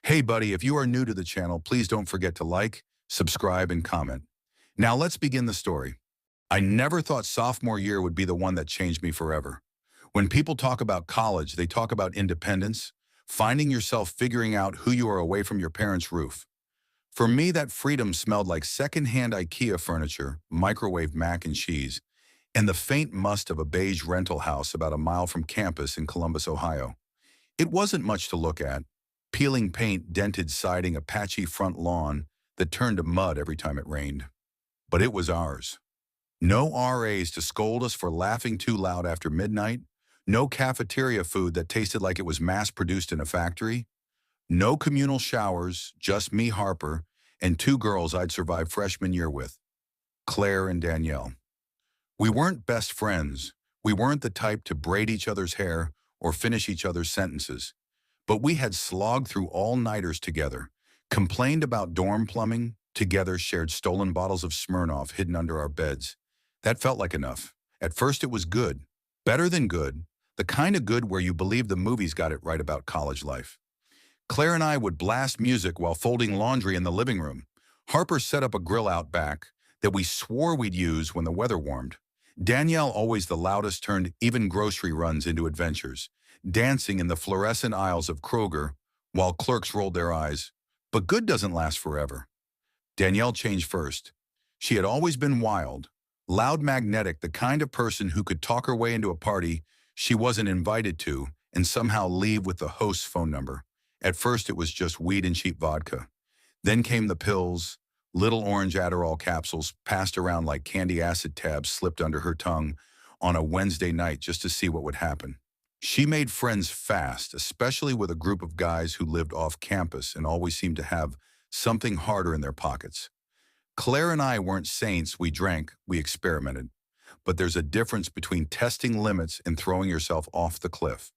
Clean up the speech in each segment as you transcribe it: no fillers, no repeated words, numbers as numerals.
Hey buddy, if you are new to the channel, please don't forget to like, subscribe, and comment. Now let's begin the story. I never thought sophomore year would be the one that changed me forever. When people talk about college, they talk about independence, finding yourself figuring out who you are away from your parents' roof. For me, that freedom smelled like secondhand IKEA furniture, microwave mac and cheese, and the faint must of a beige rental house about a mile from campus in Columbus, Ohio. It wasn't much to look at. Peeling paint, dented siding, a patchy front lawn that turned to mud every time it rained. But it was ours. No RAs to scold us for laughing too loud after midnight. No cafeteria food that tasted like it was mass-produced in a factory. No communal showers, just me, Harper, and two girls I'd survived freshman year with, Claire and Danielle. We weren't best friends. We weren't the type to braid each other's hair or finish each other's sentences. But we had slogged through all-nighters together, complained about dorm plumbing, together shared stolen bottles of Smirnoff hidden under our beds. That felt like enough. At first it was good, better than good, the kind of good where you believe the movies got it right about college life. Claire and I would blast music while folding laundry in the living room. Harper set up a grill out back that we swore we'd use when the weather warmed. Danielle, always the loudest, turned even grocery runs into adventures, dancing in the fluorescent aisles of Kroger while clerks rolled their eyes. But good doesn't last forever. Danielle changed first. She had always been wild, loud, magnetic, the kind of person who could talk her way into a party she wasn't invited to and somehow leave with the host's phone number. At first it was just weed and cheap vodka. Then came the pills, little orange Adderall capsules passed around like candy acid tabs slipped under her tongue on a Wednesday night just to see what would happen. She made friends fast, especially with a group of guys who lived off campus and always seemed to have something harder in their pockets. Claire and I weren't saints. We drank, we experimented. But there's a difference between testing limits and throwing yourself off the cliff.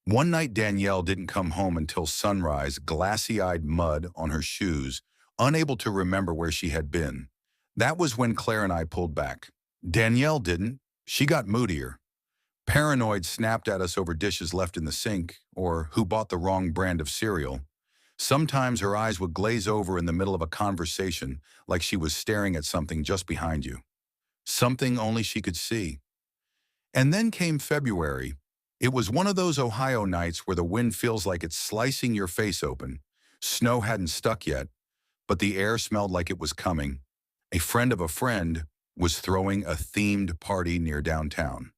One night Danielle didn't come home until sunrise, glassy-eyed, mud on her shoes, unable to remember where she had been. That was when Claire and I pulled back. Danielle didn't. She got moodier. Paranoid, snapped at us over dishes left in the sink or who bought the wrong brand of cereal. Sometimes her eyes would glaze over in the middle of a conversation like she was staring at something just behind you. Something only she could see. And then came February. It was one of those Ohio nights where the wind feels like it's slicing your face open. Snow hadn't stuck yet, but the air smelled like it was coming. A friend of a friend was throwing a themed party near downtown.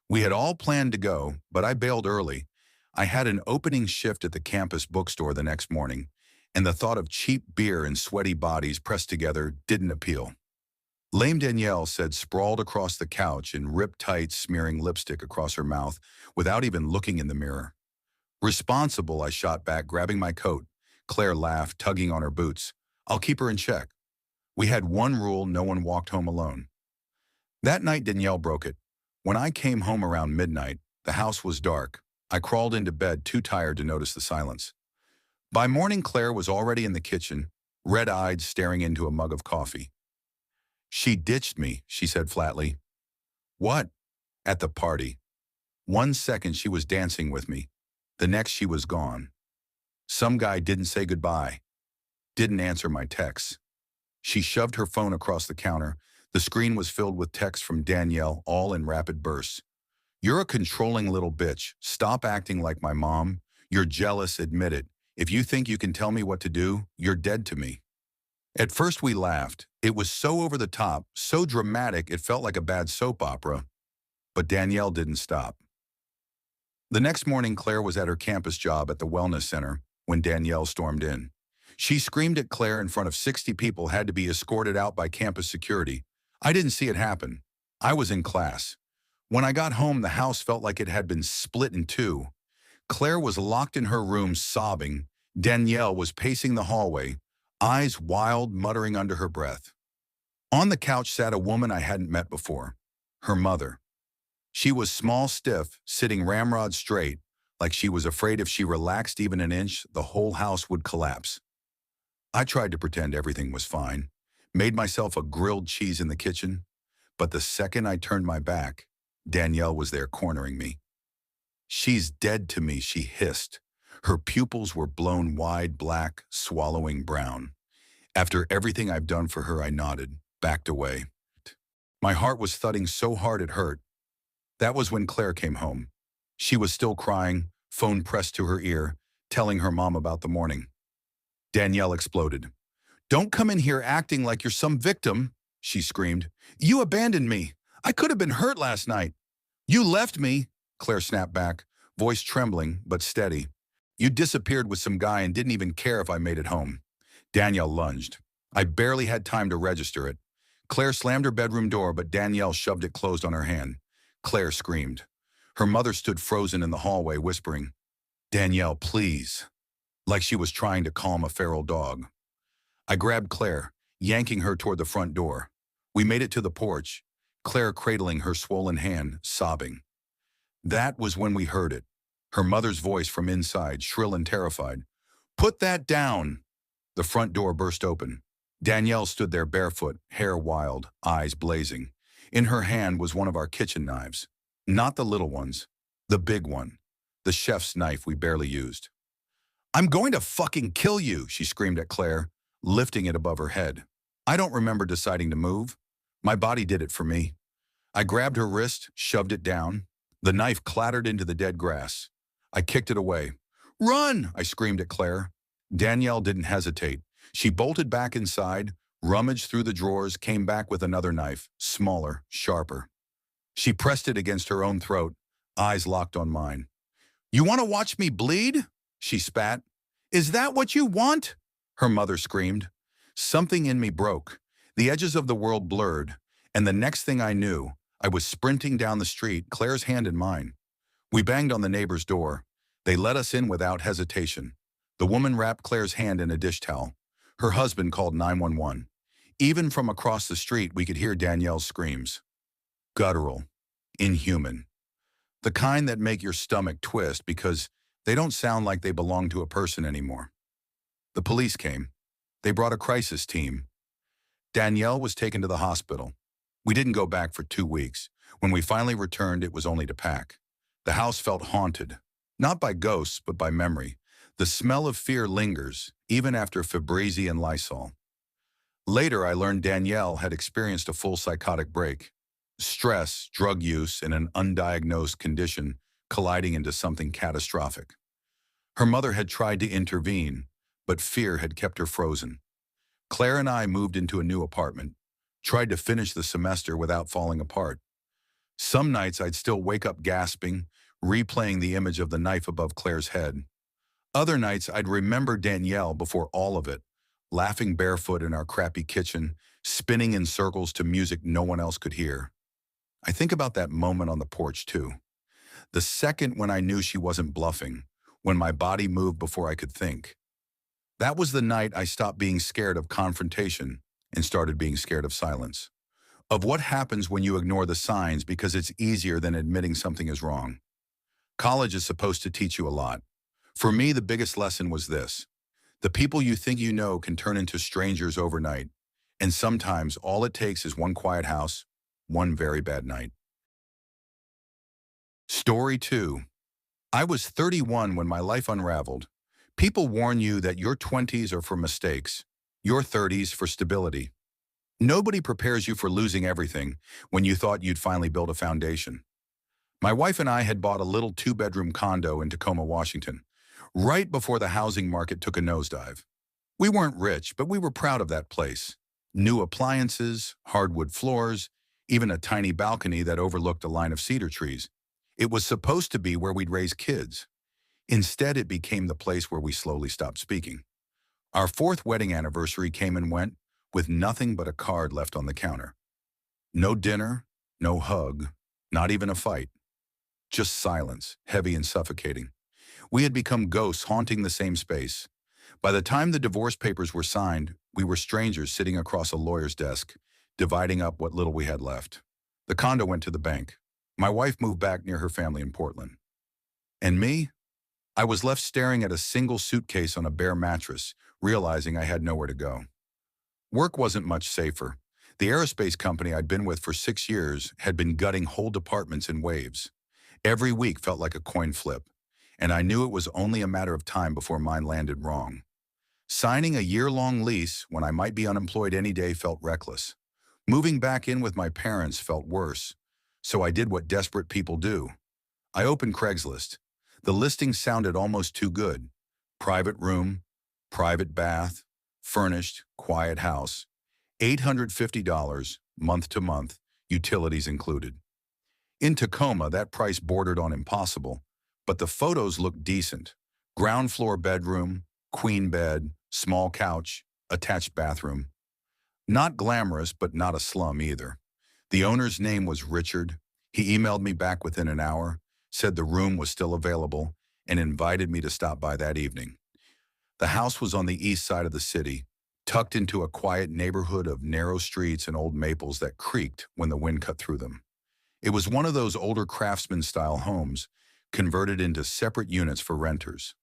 We had all planned to go, but I bailed early. I had an opening shift at the campus bookstore the next morning, and the thought of cheap beer and sweaty bodies pressed together didn't appeal. Lame Danielle sat sprawled across the couch in ripped tights, smearing lipstick across her mouth without even looking in the mirror. Responsible, I shot back, grabbing my coat. Claire laughed, tugging on her boots. I'll keep her in check. We had one rule: no one walked home alone. That night Danielle broke it. When I came home around midnight, the house was dark. I crawled into bed, too tired to notice the silence. By morning, Claire was already in the kitchen, red-eyed, staring into a mug of coffee. She ditched me, she said flatly. What? At the party. 1 second she was dancing with me. The next she was gone. Some guy didn't say goodbye. Didn't answer my texts. She shoved her phone across the counter. The screen was filled with texts from Danielle, all in rapid bursts. You're a controlling little bitch. Stop acting like my mom. You're jealous, admit it. If you think you can tell me what to do, you're dead to me. At first we laughed. It was so over the top, so dramatic it felt like a bad soap opera. But Danielle didn't stop. The next morning, Claire was at her campus job at the wellness center when Danielle stormed in. She screamed at Claire in front of 60 people, had to be escorted out by campus security. I didn't see it happen. I was in class. When I got home, the house felt like it had been split in two. Claire was locked in her room, sobbing. Danielle was pacing the hallway, eyes wild, muttering under her breath. On the couch sat a woman I hadn't met before, her mother. She was small, stiff, sitting ramrod straight, like she was afraid if she relaxed even an inch, the whole house would collapse. I tried to pretend everything was fine, made myself a grilled cheese in the kitchen, but the second I turned my back, Danielle was there cornering me. She's dead to me, she hissed. Her pupils were blown wide black, swallowing brown. After everything I've done for her, I nodded, backed away. My heart was thudding so hard it hurt. That was when Claire came home. She was still crying, phone pressed to her ear, telling her mom about the morning. Danielle exploded. "Don't come in here acting like you're some victim," she screamed. "You abandoned me. I could have been hurt last night." "You left me," Claire snapped back, voice trembling but steady. "You disappeared with some guy and didn't even care if I made it home." Danielle lunged. I barely had time to register it. Claire slammed her bedroom door, but Danielle shoved it closed on her hand. Claire screamed. Her mother stood frozen in the hallway, whispering, "Danielle, please," like she was trying to calm a feral dog. I grabbed Claire, yanking her toward the front door. We made it to the porch, Claire cradling her swollen hand, sobbing. That was when we heard it, her mother's voice from inside, shrill and terrified. "Put that down!" The front door burst open. Danielle stood there barefoot, hair wild, eyes blazing. In her hand was one of our kitchen knives. Not the little ones, the big one, the chef's knife we barely used. "I'm going to fucking kill you," she screamed at Claire, lifting it above her head. I don't remember deciding to move. My body did it for me. I grabbed her wrist, shoved it down. The knife clattered into the dead grass. I kicked it away. "Run!" I screamed at Claire. Danielle didn't hesitate. She bolted back inside, rummaged through the drawers, came back with another knife, smaller, sharper. She pressed it against her own throat, eyes locked on mine. "You want to watch me bleed?" she spat. "Is that what you want?" her mother screamed. Something in me broke. The edges of the world blurred, and the next thing I knew, I was sprinting down the street, Claire's hand in mine. We banged on the neighbor's door. They let us in without hesitation. The woman wrapped Claire's hand in a dish towel. Her husband called 911. Even from across the street, we could hear Danielle's screams. Guttural, inhuman. The kind that make your stomach twist because they don't sound like they belong to a person anymore. The police came. They brought a crisis team. Danielle was taken to the hospital. We didn't go back for 2 weeks. When we finally returned, it was only to pack. The house felt haunted, not by ghosts, but by memory. The smell of fear lingers, even after Febreze and Lysol. Later, I learned Danielle had experienced a full psychotic break. Stress, drug use, and an undiagnosed condition colliding into something catastrophic. Her mother had tried to intervene, but fear had kept her frozen. Claire and I moved into a new apartment, tried to finish the semester without falling apart. Some nights I'd still wake up gasping, replaying the image of the knife above Claire's head. Other nights I'd remember Danielle before all of it, laughing barefoot in our crappy kitchen, spinning in circles to music no one else could hear. I think about that moment on the porch too. The second when I knew she wasn't bluffing, when my body moved before I could think. That was the night I stopped being scared of confrontation and started being scared of silence. Of what happens when you ignore the signs because it's easier than admitting something is wrong. College is supposed to teach you a lot. For me, the biggest lesson was this. The people you think you know can turn into strangers overnight, and sometimes all it takes is one quiet house, one very bad night. Story 2. I was 31 when my life unraveled. People warn you that your 20s are for mistakes, your 30s for stability. Nobody prepares you for losing everything when you thought you'd finally build a foundation. My wife and I had bought a little 2-bedroom condo in Tacoma, Washington, right before the housing market took a nosedive. We weren't rich, but we were proud of that place. New appliances, hardwood floors, even a tiny balcony that overlooked a line of cedar trees. It was supposed to be where we'd raise kids. Instead, it became the place where we slowly stopped speaking. Our 4th wedding anniversary came and went with nothing but a card left on the counter. No dinner, no hug, not even a fight. Just silence, heavy and suffocating. We had become ghosts haunting the same space. By the time the divorce papers were signed, we were strangers sitting across a lawyer's desk, dividing up what little we had left. The condo went to the bank. My wife moved back near her family in Portland. And me? I was left staring at a single suitcase on a bare mattress, realizing I had nowhere to go. Work wasn't much safer. The aerospace company I'd been with for 6 years had been gutting whole departments in waves. Every week felt like a coin flip. and I knew it was only a matter of time before mine landed wrong. Signing a year-long lease when I might be unemployed any day felt reckless. Moving back in with my parents felt worse, so I did what desperate people do. I opened Craigslist. The listing sounded almost too good. Private room, private bath, furnished, quiet house. $850, month to month, utilities included. In Tacoma, that price bordered on impossible, but the photos looked decent. Ground floor bedroom, queen bed, small couch, attached bathroom. Not glamorous, but not a slum either. The owner's name was Richard. He emailed me back within an hour, said the room was still available, and invited me to stop by that evening. The house was on the east side of the city, tucked into a quiet neighborhood of narrow streets and old maples that creaked when the wind cut through them. It was one of those older craftsman-style homes, converted into separate units for renters.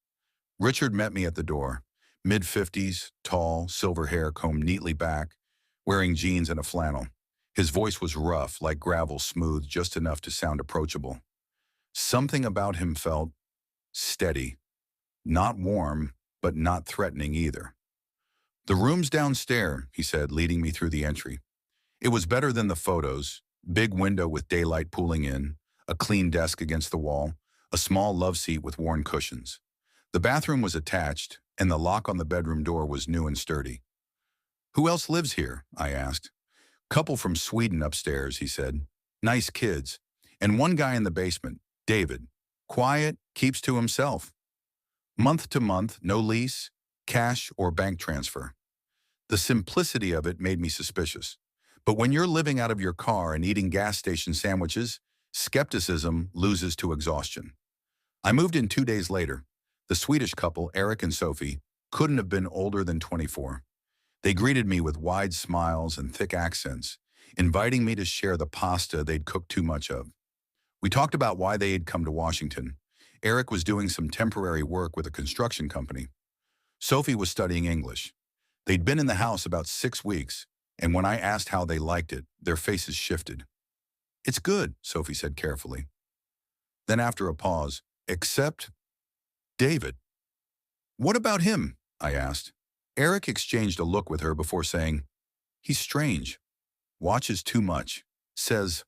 Richard met me at the door, mid-50s, tall, silver hair combed neatly back, wearing jeans and a flannel. His voice was rough, like gravel, smooth, just enough to sound approachable. Something about him felt steady, not warm, but not threatening either. "The room's downstairs," he said, leading me through the entry. It was better than the photos. Big window with daylight pooling in, a clean desk against the wall, a small love seat with worn cushions. The bathroom was attached, and the lock on the bedroom door was new and sturdy. "Who else lives here?" I asked. "Couple from Sweden upstairs," he said. "Nice kids. And one guy in the basement, David. Quiet, keeps to himself. Month to month, no lease, cash or bank transfer." The simplicity of it made me suspicious. But when you're living out of your car and eating gas station sandwiches, skepticism loses to exhaustion. I moved in 2 days later. The Swedish couple, Eric and Sophie, couldn't have been older than 24. They greeted me with wide smiles and thick accents, inviting me to share the pasta they'd cooked too much of. We talked about why they had come to Washington. Eric was doing some temporary work with a construction company. Sophie was studying English. They'd been in the house about 6 weeks, and when I asked how they liked it, their faces shifted. "It's good," Sophie said carefully. Then after a pause, "Except David." "What about him?" I asked. Eric exchanged a look with her before saying, "He's strange. Watches too much. Says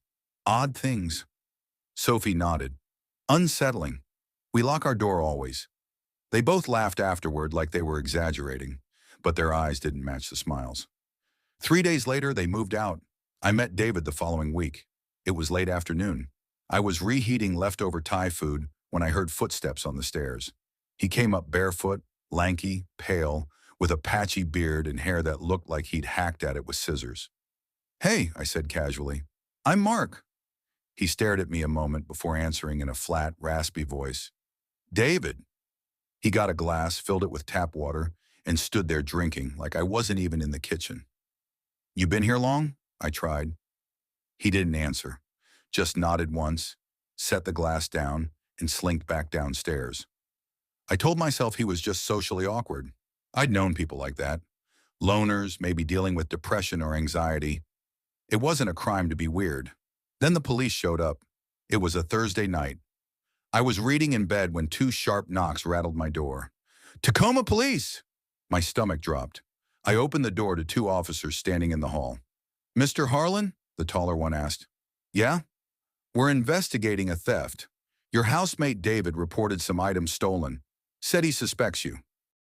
odd things." Sophie nodded. "Unsettling. We lock our door always." They both laughed afterward like they were exaggerating, but their eyes didn't match the smiles. 3 days later, they moved out. I met David the following week. It was late afternoon. I was reheating leftover Thai food when I heard footsteps on the stairs. He came up barefoot, lanky, pale, with a patchy beard and hair that looked like he'd hacked at it with scissors. "Hey," I said casually. "I'm Mark." He stared at me a moment before answering in a flat, raspy voice. "David." He got a glass, filled it with tap water, and stood there drinking like I wasn't even in the kitchen. "You been here long?" I tried. He didn't answer, just nodded once, set the glass down, and slinked back downstairs. I told myself he was just socially awkward. I'd known people like that. Loners, maybe dealing with depression or anxiety. It wasn't a crime to be weird. Then the police showed up. It was a Thursday night. I was reading in bed when 2 sharp knocks rattled my door. "Tacoma Police!" My stomach dropped. I opened the door to 2 officers standing in the hall. "Mr. Harlan?" the taller one asked. "Yeah? We're investigating a theft. Your housemate David reported some items stolen. Said he suspects you."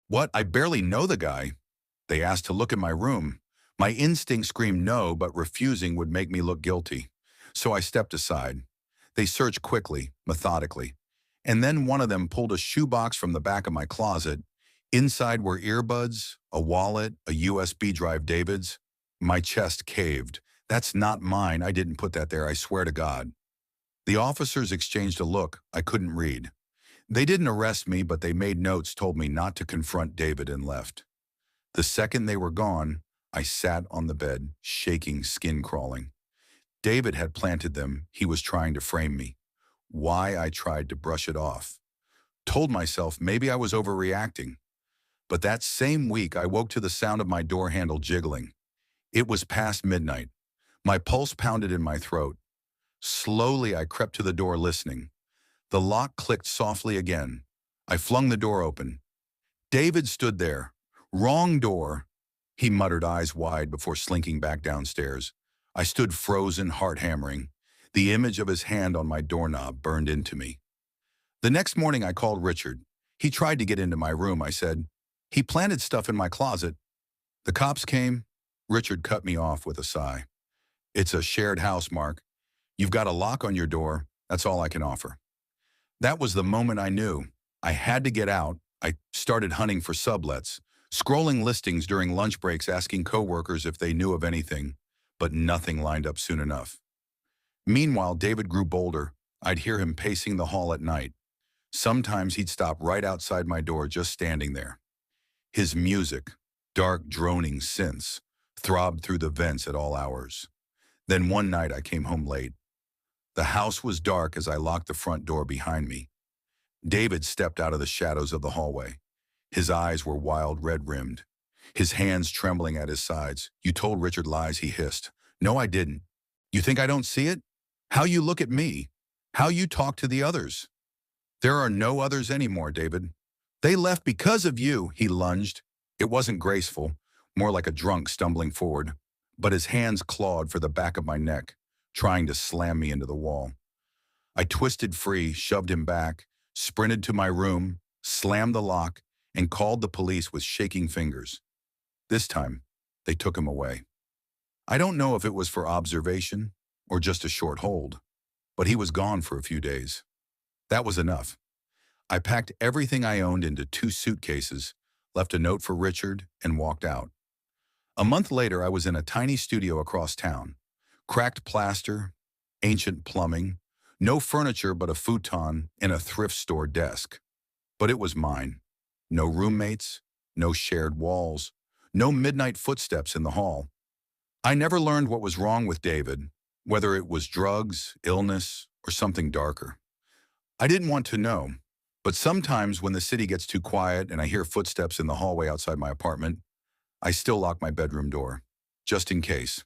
"What? I barely know the guy." They asked to look in my room. My instinct screamed no, but refusing would make me look guilty. So I stepped aside. They searched quickly, methodically. And then one of them pulled a shoebox from the back of my closet. Inside were earbuds, a wallet, a USB drive David's. My chest caved. "That's not mine. I didn't put that there, I swear to God." The officers exchanged a look I couldn't read. They didn't arrest me, but they made notes, told me not to confront David, and left. The second they were gone, I sat on the bed, shaking, skin crawling. David had planted them. He was trying to frame me. Why, I tried to brush it off. Told myself maybe I was overreacting. But that same week, I woke to the sound of my door handle jiggling. It was past midnight. My pulse pounded in my throat. Slowly, I crept to the door listening. The lock clicked softly again. I flung the door open. David stood there. Wrong door, he muttered, eyes wide, before slinking back downstairs. I stood frozen, heart hammering. The image of his hand on my doorknob burned into me. The next morning I called Richard. He tried to get into my room, I said. He planted stuff in my closet. The cops came. Richard cut me off with a sigh. It's a shared house, Mark. You've got a lock on your door. That's all I can offer. That was the moment I knew. I had to get out. I started hunting for sublets, scrolling listings during lunch breaks, asking coworkers if they knew of anything, but nothing lined up soon enough. Meanwhile, David grew bolder. I'd hear him pacing the hall at night. Sometimes he'd stop right outside my door, just standing there. His music, dark droning synths, throbbed through the vents at all hours. Then one night I came home late. The house was dark as I locked the front door behind me. David stepped out of the shadows of the hallway. His eyes were wild red-rimmed, his hands trembling at his sides. You told Richard lies, he hissed. No, I didn't. You think I don't see it? How you look at me. How you talk to the others. There are no others anymore, David. They left because of you, he lunged. It wasn't graceful, more like a drunk stumbling forward, but his hands clawed for the back of my neck, trying to slam me into the wall. I twisted free, shoved him back, sprinted to my room, slammed the lock, and called the police with shaking fingers. This time, they took him away. I don't know if it was for observation or just a short hold, but he was gone for a few days. That was enough. I packed everything I owned into 2 suitcases, left a note for Richard, and walked out. A month later, I was in a tiny studio across town. Cracked plaster, ancient plumbing, no furniture but a futon and a thrift store desk. But it was mine. No roommates, no shared walls, no midnight footsteps in the hall. I never learned what was wrong with David, whether it was drugs, illness, or something darker. I didn't want to know, but sometimes when the city gets too quiet and I hear footsteps in the hallway outside my apartment, I still lock my bedroom door, just in case.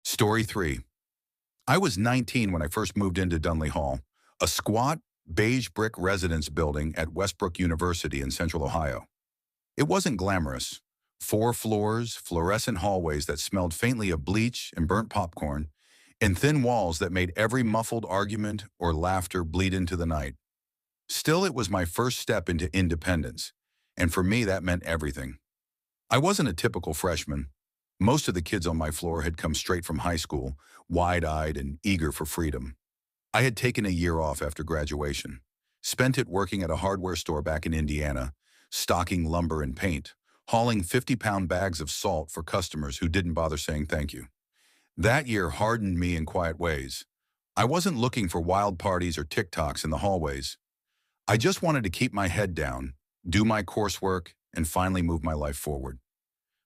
Story 3. I was 19 when I first moved into Dunley Hall, a squat, beige brick residence building at Westbrook University in Central Ohio. It wasn't glamorous. 4 floors, fluorescent hallways that smelled faintly of bleach and burnt popcorn, and thin walls that made every muffled argument or laughter bleed into the night. Still, it was my first step into independence, and for me that meant everything. I wasn't a typical freshman. Most of the kids on my floor had come straight from high school, wide-eyed and eager for freedom. I had taken a year off after graduation, spent it working at a hardware store back in Indiana, stocking lumber and paint, hauling 50-pound bags of salt for customers who didn't bother saying thank you. That year hardened me in quiet ways. I wasn't looking for wild parties or TikToks in the hallways. I just wanted to keep my head down, do my coursework, and finally move my life forward.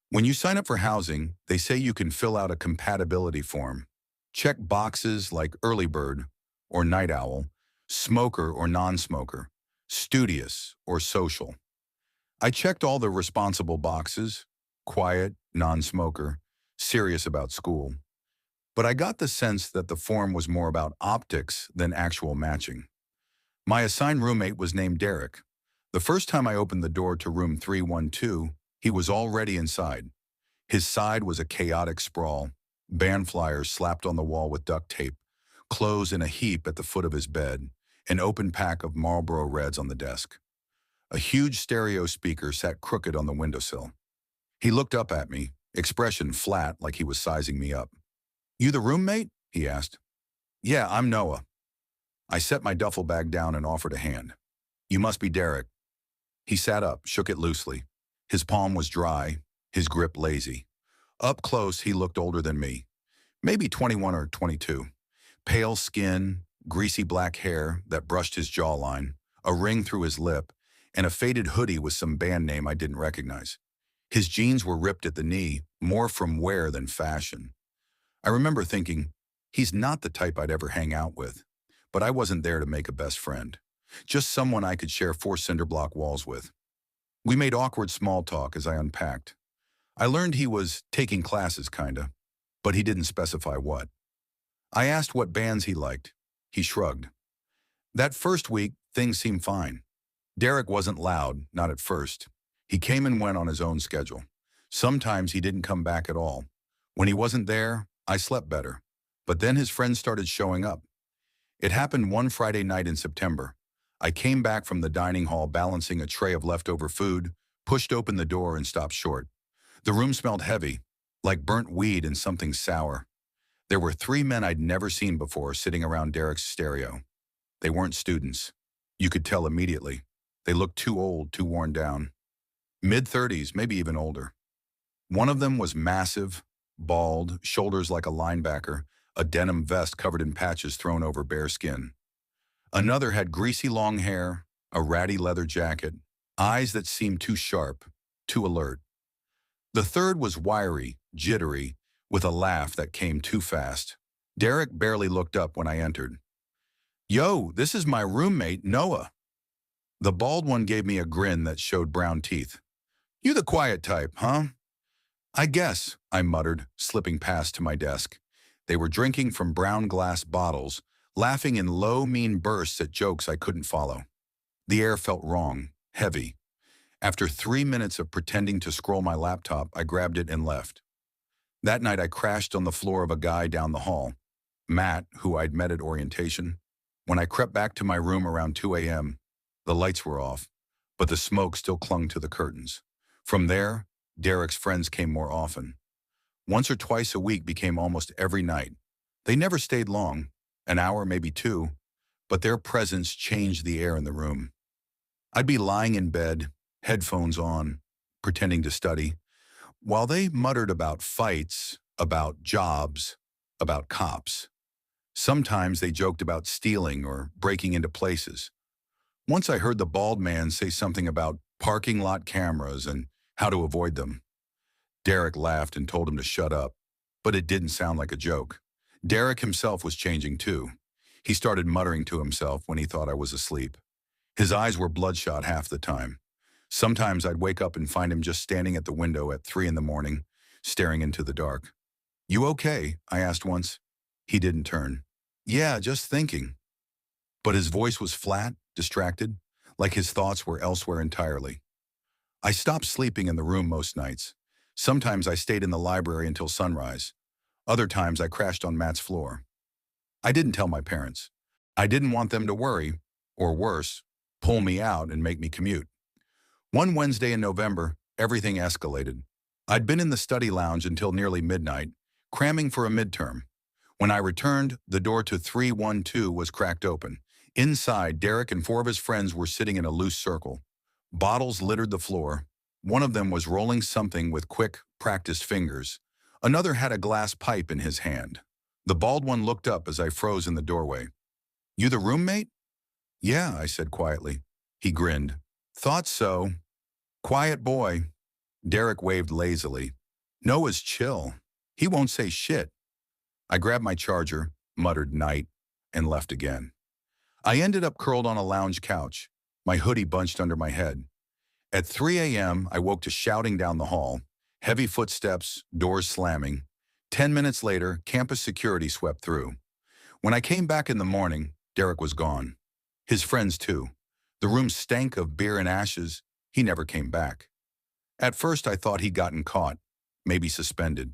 When you sign up for housing, they say you can fill out a compatibility form. Check boxes like early bird or night owl, smoker or non-smoker, studious or social. I checked all the responsible boxes, quiet, non-smoker, serious about school. But I got the sense that the form was more about optics than actual matching. My assigned roommate was named Derek. The first time I opened the door to room 312, he was already inside. His side was a chaotic sprawl, band flyers slapped on the wall with duct tape, clothes in a heap at the foot of his bed, an open pack of Marlboro Reds on the desk. A huge stereo speaker sat crooked on the windowsill. He looked up at me, expression flat like he was sizing me up. "You the roommate?" he asked. "Yeah, I'm Noah." I set my duffel bag down and offered a hand. "You must be Derek." He sat up, shook it loosely. His palm was dry, his grip lazy. Up close, he looked older than me, maybe 21 or 22. Pale skin, greasy black hair that brushed his jawline, a ring through his lip, and a faded hoodie with some band name I didn't recognize. His jeans were ripped at the knee, more from wear than fashion. I remember thinking, he's not the type I'd ever hang out with, but I wasn't there to make a best friend, just someone I could share 4 cinder block walls with. We made awkward small talk as I unpacked. I learned he was taking classes, kinda, but he didn't specify what. I asked what bands he liked. He shrugged. That first week, things seemed fine. Derek wasn't loud, not at first. He came and went on his own schedule. Sometimes he didn't come back at all. When he wasn't there, I slept better. But then his friends started showing up. It happened one Friday night in September. I came back from the dining hall balancing a tray of leftover food, pushed open the door and stopped short. The room smelled heavy, like burnt weed and something sour. There were three men I'd never seen before sitting around Derek's stereo. They weren't students. You could tell immediately. They looked too old, too worn down. Mid-30s, maybe even older. One of them was massive, bald, shoulders like a linebacker, a denim vest covered in patches thrown over bare skin. Another had greasy long hair, a ratty leather jacket, eyes that seemed too sharp, too alert. The third was wiry, jittery, with a laugh that came too fast. Derek barely looked up when I entered. "Yo, this is my roommate, Noah." The bald one gave me a grin that showed brown teeth. "You the quiet type, huh?" "I guess," I muttered, slipping past to my desk. They were drinking from brown glass bottles, laughing in low, mean bursts at jokes I couldn't follow. The air felt wrong, heavy. After 3 minutes of pretending to scroll my laptop, I grabbed it and left. That night I crashed on the floor of a guy down the hall, Matt, who I'd met at orientation. When I crept back to my room around 2 a.m., the lights were off, but the smoke still clung to the curtains. From there, Derek's friends came more often. Once or twice a week became almost every night. They never stayed long, an hour, maybe two, but their presence changed the air in the room. I'd be lying in bed, headphones on, pretending to study, while they muttered about fights, about jobs, about cops. Sometimes they joked about stealing or breaking into places. Once I heard the bald man say something about parking lot cameras and how to avoid them. Derek laughed and told him to shut up, but it didn't sound like a joke. Derek himself was changing too. He started muttering to himself when he thought I was asleep. His eyes were bloodshot half the time. Sometimes I'd wake up and find him just standing at the window at 3 in the morning, staring into the dark. "You okay?" I asked once. He didn't turn. "Yeah, just thinking." But his voice was flat, distracted, like his thoughts were elsewhere entirely. I stopped sleeping in the room most nights. Sometimes I stayed in the library until sunrise. Other times I crashed on Matt's floor. I didn't tell my parents. I didn't want them to worry, or worse, pull me out and make me commute. One Wednesday in November, everything escalated. I'd been in the study lounge until nearly midnight, cramming for a midterm. When I returned, the door to 312 was cracked open. Inside, Derek and 4 of his friends were sitting in a loose circle. Bottles littered the floor. One of them was rolling something with quick, practiced fingers. Another had a glass pipe in his hand. The bald one looked up as I froze in the doorway. "You the roommate?" "Yeah," I said quietly. He grinned. "Thought so. Quiet boy." Derek waved lazily. "Noah's chill. He won't say shit." I grabbed my charger, muttered night, and left again. I ended up curled on a lounge couch, my hoodie bunched under my head. At 3 a.m., I woke to shouting down the hall, heavy footsteps, doors slamming. 10 minutes later, campus security swept through. When I came back in the morning, Derek was gone. His friends, too. The room stank of beer and ashes. He never came back. At first, I thought he'd gotten caught, maybe suspended.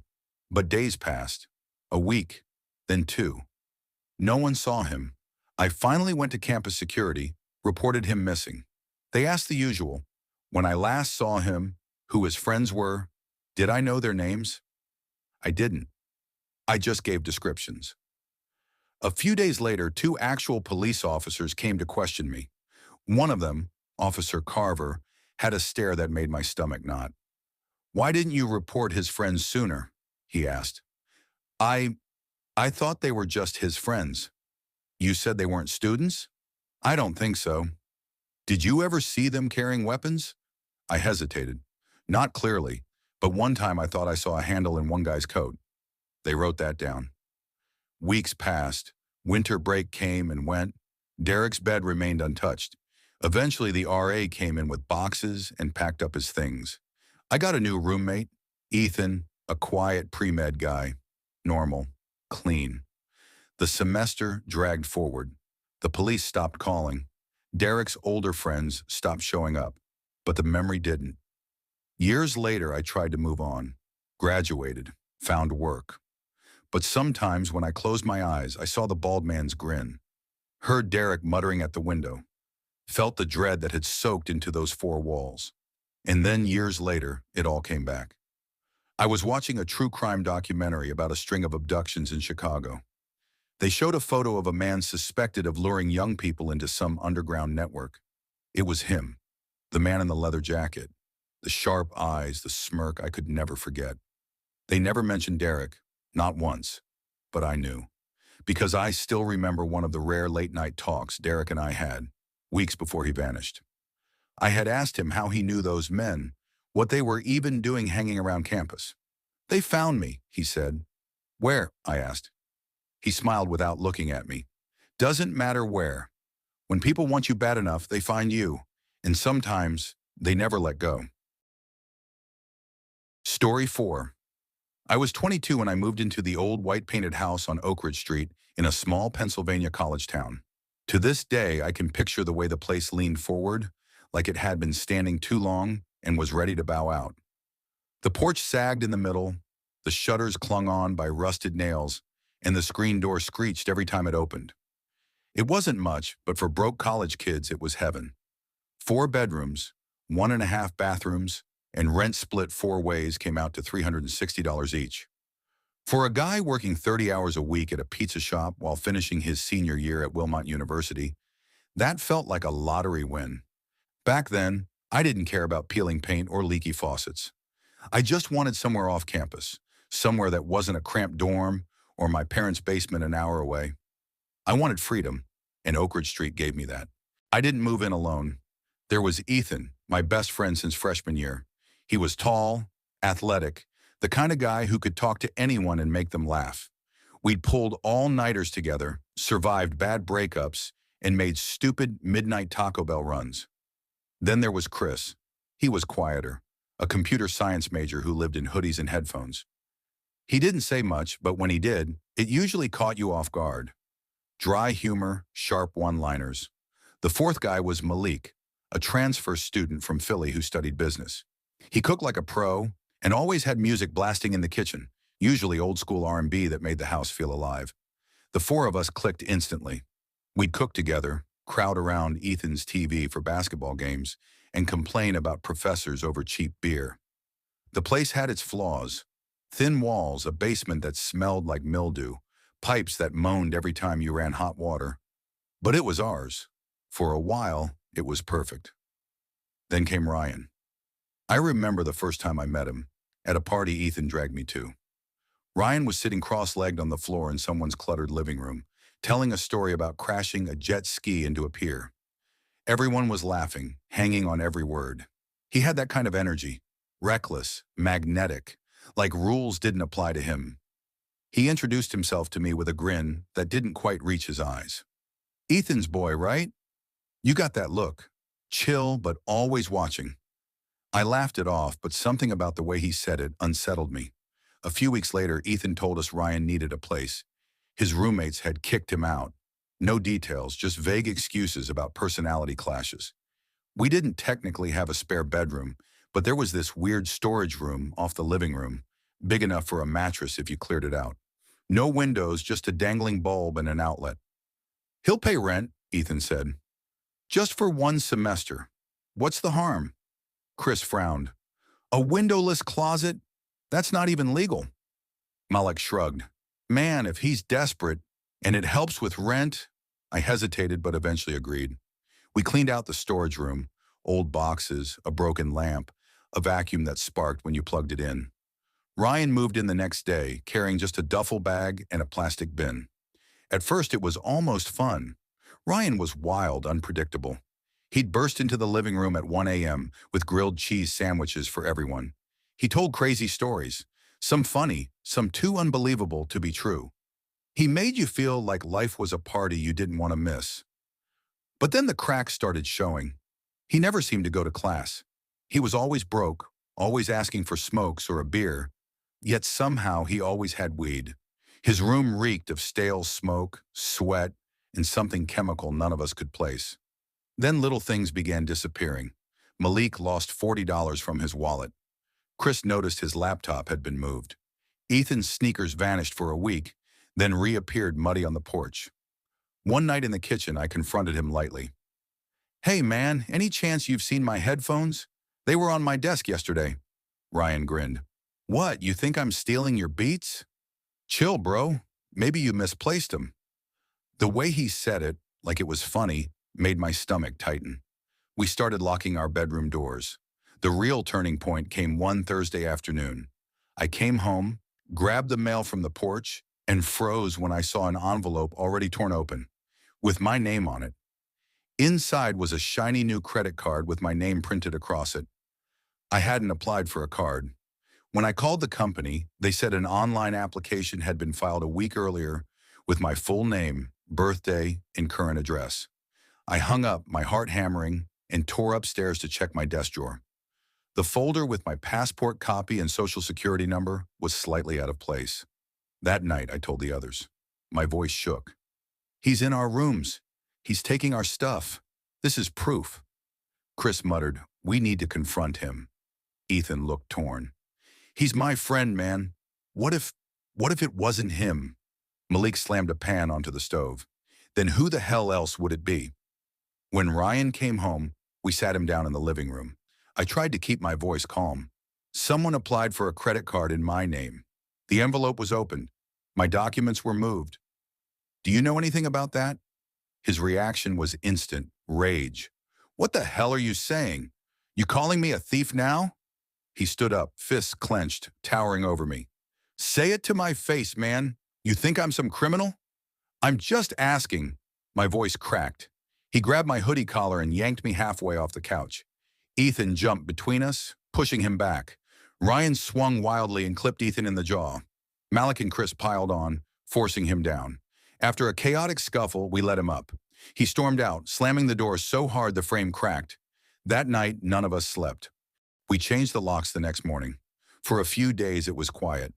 But days passed. A week, then 2. No one saw him. I finally went to campus security, reported him missing. They asked the usual. When I last saw him, who his friends were, did I know their names? I didn't. I just gave descriptions. A few days later, 2 actual police officers came to question me. One of them, Officer Carver, had a stare that made my stomach knot. "Why didn't you report his friends sooner?" he asked. I thought they were just his friends." "You said they weren't students?" "I don't think so." "Did you ever see them carrying weapons?" I hesitated. "Not clearly, but one time I thought I saw a handle in one guy's coat." They wrote that down. Weeks passed. Winter break came and went. Derek's bed remained untouched. Eventually, the RA came in with boxes and packed up his things. I got a new roommate, Ethan, a quiet pre-med guy. Normal, clean. The semester dragged forward. The police stopped calling. Derek's older friends stopped showing up, but the memory didn't. Years later, I tried to move on, graduated, found work. But sometimes when I closed my eyes, I saw the bald man's grin, heard Derek muttering at the window, felt the dread that had soaked into those four walls. And then years later, it all came back. I was watching a true crime documentary about a string of abductions in Chicago. They showed a photo of a man suspected of luring young people into some underground network. It was him, the man in the leather jacket, the sharp eyes, the smirk I could never forget. They never mentioned Derek, not once, but I knew. Because I still remember one of the rare late-night talks Derek and I had, weeks before he vanished. I had asked him how he knew those men, what they were even doing hanging around campus. "They found me," he said. "Where?" I asked. He smiled without looking at me. "Doesn't matter where. When people want you bad enough, they find you. And sometimes, they never let go." Story 4. I was 22 when I moved into the old white-painted house on Oak Ridge Street in a small Pennsylvania college town. To this day, I can picture the way the place leaned forward, like it had been standing too long and was ready to bow out. The porch sagged in the middle, the shutters clung on by rusted nails, and the screen door screeched every time it opened. It wasn't much, but for broke college kids, it was heaven. 4 bedrooms, 1.5 bathrooms, and rent split 4 ways came out to $360 each. For a guy working 30 hours a week at a pizza shop while finishing his senior year at Wilmot University, that felt like a lottery win. Back then, I didn't care about peeling paint or leaky faucets. I just wanted somewhere off campus, somewhere that wasn't a cramped dorm or my parents' basement an hour away. I wanted freedom, and Oak Ridge Street gave me that. I didn't move in alone. There was Ethan, my best friend since freshman year. He was tall, athletic, the kind of guy who could talk to anyone and make them laugh. We'd pulled all-nighters together, survived bad breakups, and made stupid midnight Taco Bell runs. Then there was Chris. He was quieter, a computer science major who lived in hoodies and headphones. He didn't say much, but when he did, it usually caught you off guard. Dry humor, sharp one-liners. The fourth guy was Malik, a transfer student from Philly who studied business. He cooked like a pro and always had music blasting in the kitchen, usually old-school R&B that made the house feel alive. The 4 of us clicked instantly. We'd cook together, crowd around Ethan's TV for basketball games, and complain about professors over cheap beer. The place had its flaws. Thin walls, a basement that smelled like mildew, pipes that moaned every time you ran hot water. But it was ours. For a while, it was perfect. Then came Ryan. I remember the first time I met him, at a party Ethan dragged me to. Ryan was sitting cross-legged on the floor in someone's cluttered living room, telling a story about crashing a jet ski into a pier. Everyone was laughing, hanging on every word. He had that kind of energy, reckless, magnetic, like rules didn't apply to him. He introduced himself to me with a grin that didn't quite reach his eyes. "Ethan's boy, right? You got that look. Chill, but always watching." I laughed it off, but something about the way he said it unsettled me. A few weeks later, Ethan told us Ryan needed a place. His roommates had kicked him out. No details, just vague excuses about personality clashes. We didn't technically have a spare bedroom, but there was this weird storage room off the living room, big enough for a mattress if you cleared it out. No windows, just a dangling bulb and an outlet. "He'll pay rent," Ethan said. "Just for 1 semester. What's the harm?" Chris frowned. "A windowless closet? That's not even legal." Malik shrugged. "Man, if he's desperate, and it helps with rent." I hesitated, but eventually agreed. We cleaned out the storage room, old boxes, a broken lamp, a vacuum that sparked when you plugged it in. Ryan moved in the next day, carrying just a duffel bag and a plastic bin. At first, it was almost fun. Ryan was wild, unpredictable. He'd burst into the living room at 1 a.m. with grilled cheese sandwiches for everyone. He told crazy stories, some funny, some too unbelievable to be true. He made you feel like life was a party you didn't want to miss. But then the cracks started showing. He never seemed to go to class. He was always broke, always asking for smokes or a beer, yet somehow he always had weed. His room reeked of stale smoke, sweat, and something chemical none of us could place. Then little things began disappearing. Malik lost $40 from his wallet. Chris noticed his laptop had been moved. Ethan's sneakers vanished for a week, then reappeared muddy on the porch. One night in the kitchen, I confronted him lightly. "Hey man, any chance you've seen my headphones? They were on my desk yesterday." Ryan grinned. "What, you think I'm stealing your beats?" "Chill, bro. Maybe you misplaced them." The way he said it, like it was funny, made my stomach tighten. We started locking our bedroom doors. The real turning point came one Thursday afternoon. I came home, grabbed the mail from the porch, and froze when I saw an envelope already torn open, with my name on it. Inside was a shiny new credit card with my name printed across it. I hadn't applied for a card. When I called the company, they said an online application had been filed a week earlier with my full name, birthday, and current address. I hung up, my heart hammering, and tore upstairs to check my desk drawer. The folder with my passport copy and social security number was slightly out of place. That night, I told the others. My voice shook. "He's in our rooms. He's taking our stuff. This is proof." Chris muttered, "We need to confront him." Ethan looked torn. "He's my friend, man. What if it wasn't him?" Malik slammed a pan onto the stove. "Then who the hell else would it be?" When Ryan came home, we sat him down in the living room. I tried to keep my voice calm. "Someone applied for a credit card in my name. The envelope was opened. My documents were moved. Do you know anything about that?" His reaction was instant rage. "What the hell are you saying? You calling me a thief now?" He stood up, fists clenched, towering over me. "Say it to my face, man. You think I'm some criminal?" "I'm just asking." My voice cracked. He grabbed my hoodie collar and yanked me halfway off the couch. Ethan jumped between us, pushing him back. Ryan swung wildly and clipped Ethan in the jaw. Malik and Chris piled on, forcing him down. After a chaotic scuffle, we let him up. He stormed out, slamming the door so hard the frame cracked. That night, none of us slept. We changed the locks the next morning. For a few days, it was quiet.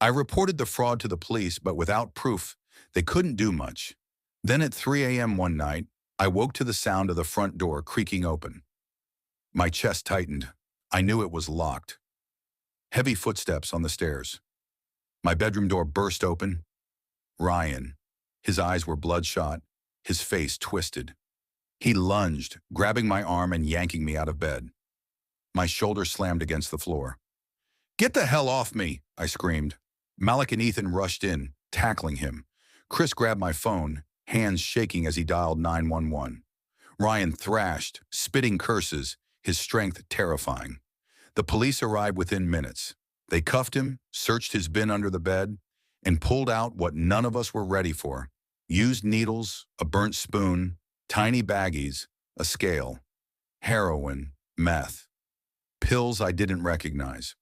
I reported the fraud to the police, but without proof, they couldn't do much. Then at 3 a.m. one night, I woke to the sound of the front door creaking open. My chest tightened. I knew it was locked. Heavy footsteps on the stairs. My bedroom door burst open. Ryan. His eyes were bloodshot, his face twisted. He lunged, grabbing my arm and yanking me out of bed. My shoulder slammed against the floor. "Get the hell off me!" I screamed. Malik and Ethan rushed in, tackling him. Chris grabbed my phone, hands shaking as he dialed 911. Ryan thrashed, spitting curses, his strength terrifying. The police arrived within minutes. They cuffed him, searched his bin under the bed, and pulled out what none of us were ready for. Used needles, a burnt spoon, tiny baggies, a scale, heroin, meth, pills I didn't recognize.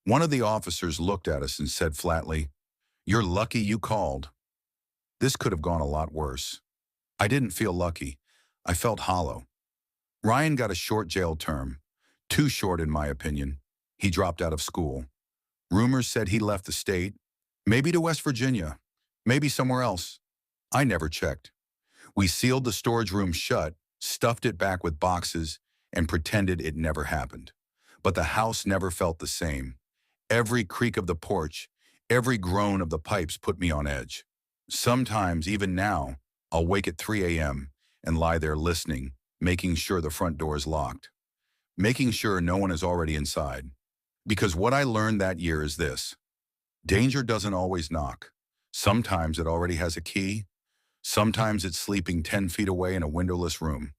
One of the officers looked at us and said flatly, "You're lucky you called." This could have gone a lot worse. I didn't feel lucky. I felt hollow. Ryan got a short jail term. Too short, in my opinion. He dropped out of school. Rumors said he left the state, maybe to West Virginia, maybe somewhere else. I never checked. We sealed the storage room shut, stuffed it back with boxes, and pretended it never happened. But the house never felt the same. Every creak of the porch, every groan of the pipes put me on edge. Sometimes, even now, I'll wake at 3 a.m. and lie there listening, making sure the front door is locked, making sure no one is already inside. Because what I learned that year is this: danger doesn't always knock. Sometimes it already has a key. Sometimes it's sleeping 10 feet away in a windowless room.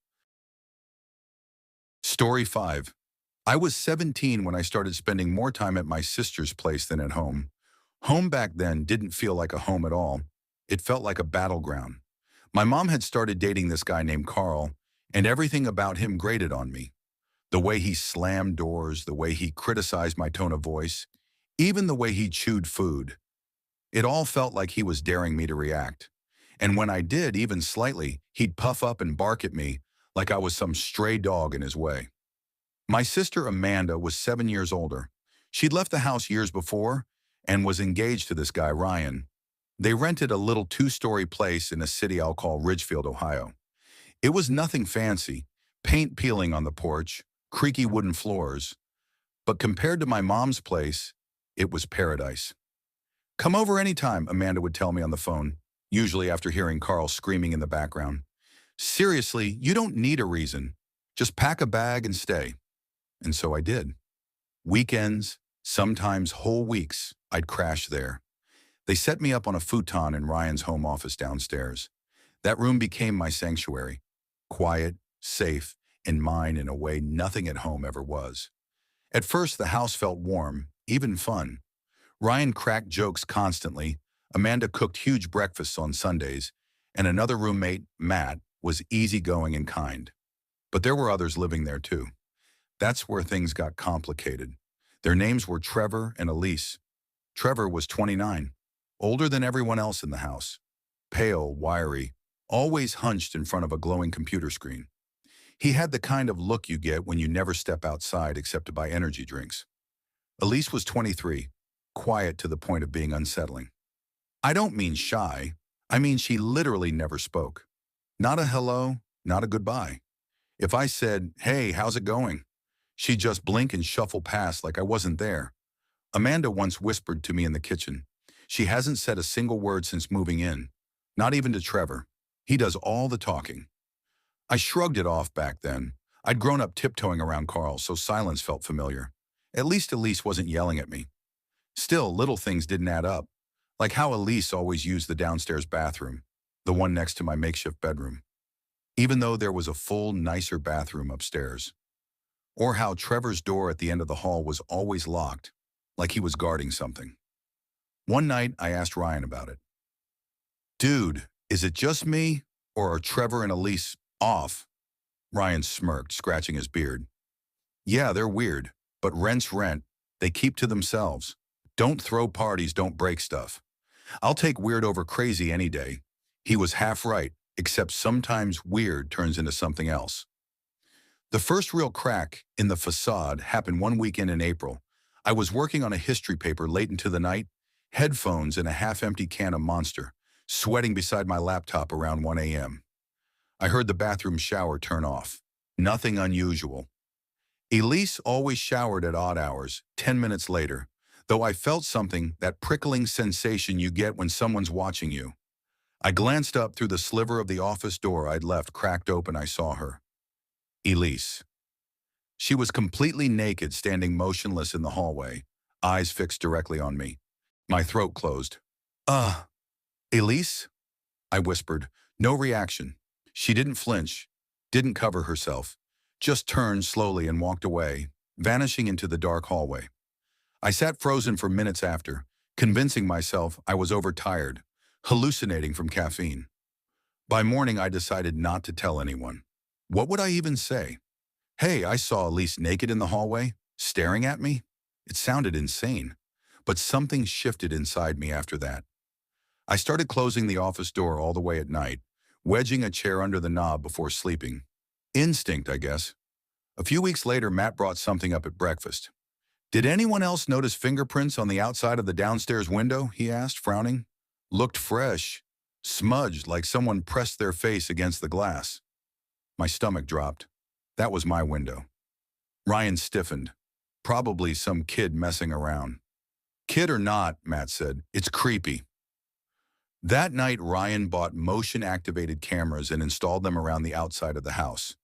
Story 5. I was 17 when I started spending more time at my sister's place than at home. Home back then didn't feel like a home at all. It felt like a battleground. My mom had started dating this guy named Carl, and everything about him grated on me. The way he slammed doors, the way he criticized my tone of voice, even the way he chewed food. It all felt like he was daring me to react. And when I did, even slightly, he'd puff up and bark at me like I was some stray dog in his way. My sister Amanda was 7 years older. She'd left the house years before and was engaged to this guy, Ryan. They rented a little 2-story place in a city I'll call Ridgefield, Ohio. It was nothing fancy, paint peeling on the porch, creaky wooden floors, but compared to my mom's place, it was paradise. Come over anytime, Amanda would tell me on the phone, usually after hearing Carl screaming in the background. Seriously, you don't need a reason. Just pack a bag and stay. And so I did. Weekends, sometimes whole weeks, I'd crash there. They set me up on a futon in Ryan's home office downstairs. That room became my sanctuary. Quiet, safe, and mine in a way nothing at home ever was. At first, the house felt warm, even fun. Ryan cracked jokes constantly, Amanda cooked huge breakfasts on Sundays, and another roommate, Matt, was easygoing and kind. But there were others living there too. That's where things got complicated. Their names were Trevor and Elise. Trevor was 29, older than everyone else in the house. Pale, wiry, always hunched in front of a glowing computer screen. He had the kind of look you get when you never step outside except to buy energy drinks. Elise was 23, quiet to the point of being unsettling. I don't mean shy. I mean she literally never spoke. Not a hello, not a goodbye. If I said, "Hey, how's it going?" she'd just blink and shuffle past like I wasn't there. Amanda once whispered to me in the kitchen, "She hasn't said a single word since moving in. Not even to Trevor. He does all the talking." I shrugged it off back then. I'd grown up tiptoeing around Carl, so silence felt familiar. At least Elise wasn't yelling at me. Still, little things didn't add up, like how Elise always used the downstairs bathroom, the one next to my makeshift bedroom, even though there was a full, nicer bathroom upstairs. Or how Trevor's door at the end of the hall was always locked, like he was guarding something. One night, I asked Ryan about it. "Dude, is it just me, or are Trevor and Elise off?" Ryan smirked, scratching his beard. "Yeah, they're weird, but rent's rent. They keep to themselves. Don't throw parties, don't break stuff. I'll take weird over crazy any day." He was half right, except sometimes weird turns into something else. The first real crack in the facade happened one weekend in April. I was working on a history paper late into the night, headphones and a half-empty can of Monster, sweating beside my laptop around 1 a.m. I heard the bathroom shower turn off. Nothing unusual. Elise always showered at odd hours, 10 minutes later, though I felt something, that prickling sensation you get when someone's watching you. I glanced up through the sliver of the office door I'd left cracked open. I saw her. Elise. She was completely naked, standing motionless in the hallway, eyes fixed directly on me. My throat closed. Elise?" I whispered. No reaction. She didn't flinch, didn't cover herself, just turned slowly and walked away, vanishing into the dark hallway. I sat frozen for minutes after, convincing myself I was overtired, hallucinating from caffeine. By morning, I decided not to tell anyone. What would I even say? "Hey, I saw Elise naked in the hallway, staring at me." It sounded insane, but something shifted inside me after that. I started closing the office door all the way at night, wedging a chair under the knob before sleeping. Instinct, I guess. A few weeks later, Matt brought something up at breakfast. "Did anyone else notice fingerprints on the outside of the downstairs window?" he asked, frowning. "Looked fresh, smudged like someone pressed their face against the glass." My stomach dropped. That was my window. Ryan stiffened. "Probably some kid messing around." "Kid or not," Matt said, "it's creepy." That night, Ryan bought motion-activated cameras and installed them around the outside of the house.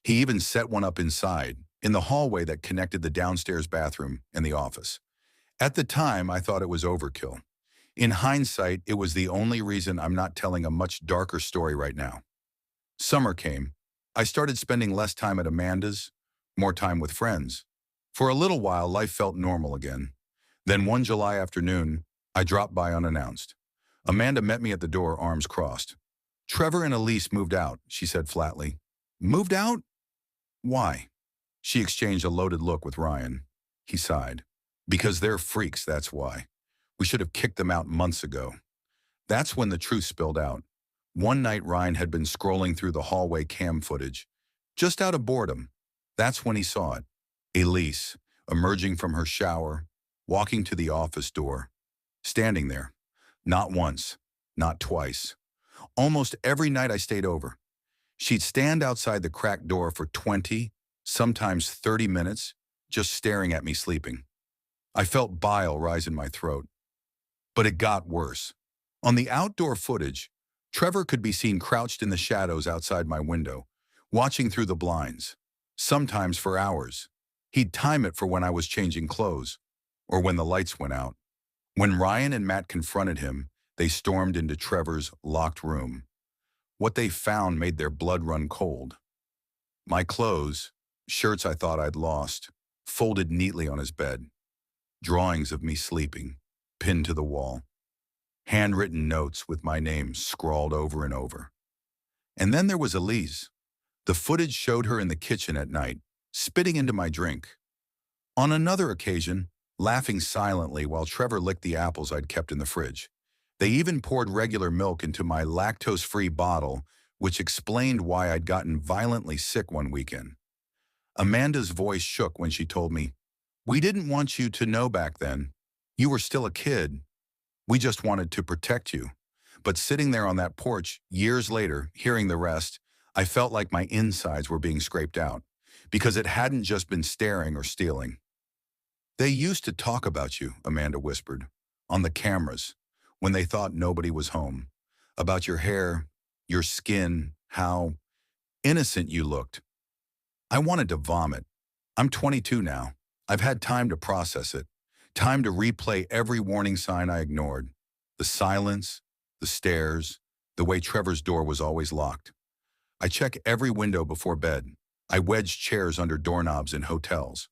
He even set one up inside, in the hallway that connected the downstairs bathroom and the office. At the time, I thought it was overkill. In hindsight, it was the only reason I'm not telling a much darker story right now. Summer came. I started spending less time at Amanda's, more time with friends. For a little while, life felt normal again. Then one July afternoon, I dropped by unannounced. Amanda met me at the door, arms crossed. "Trevor and Elise moved out," she said flatly. "Moved out? Why?" She exchanged a loaded look with Ryan. He sighed. "Because they're freaks, that's why. We should have kicked them out months ago." That's when the truth spilled out. One night, Ryan had been scrolling through the hallway cam footage. Just out of boredom. That's when he saw it. Elise, emerging from her shower, walking to the office door, standing there. Not once, not twice. Almost every night I stayed over. She'd stand outside the cracked door for 20, sometimes 30 minutes, just staring at me sleeping. I felt bile rise in my throat. But it got worse. On the outdoor footage, Trevor could be seen crouched in the shadows outside my window, watching through the blinds, sometimes for hours. He'd time it for when I was changing clothes, or when the lights went out. When Ryan and Matt confronted him, they stormed into Trevor's locked room. What they found made their blood run cold. My clothes, shirts I thought I'd lost, folded neatly on his bed. Drawings of me sleeping, pinned to the wall. Handwritten notes with my name scrawled over and over. And then there was Elise. The footage showed her in the kitchen at night, spitting into my drink. On another occasion, laughing silently while Trevor licked the apples I'd kept in the fridge. They even poured regular milk into my lactose-free bottle, which explained why I'd gotten violently sick one weekend. Amanda's voice shook when she told me, "We didn't want you to know back then. You were still a kid. We just wanted to protect you." But sitting there on that porch, years later, hearing the rest, I felt like my insides were being scraped out, because it hadn't just been staring or stealing. "They used to talk about you," Amanda whispered, "on the cameras, when they thought nobody was home. About your hair, your skin, how innocent you looked." I wanted to vomit. I'm 22 now. I've had time to process it. Time to replay every warning sign I ignored. The silence, the stares, the way Trevor's door was always locked. I check every window before bed. I wedge chairs under doorknobs in hotels.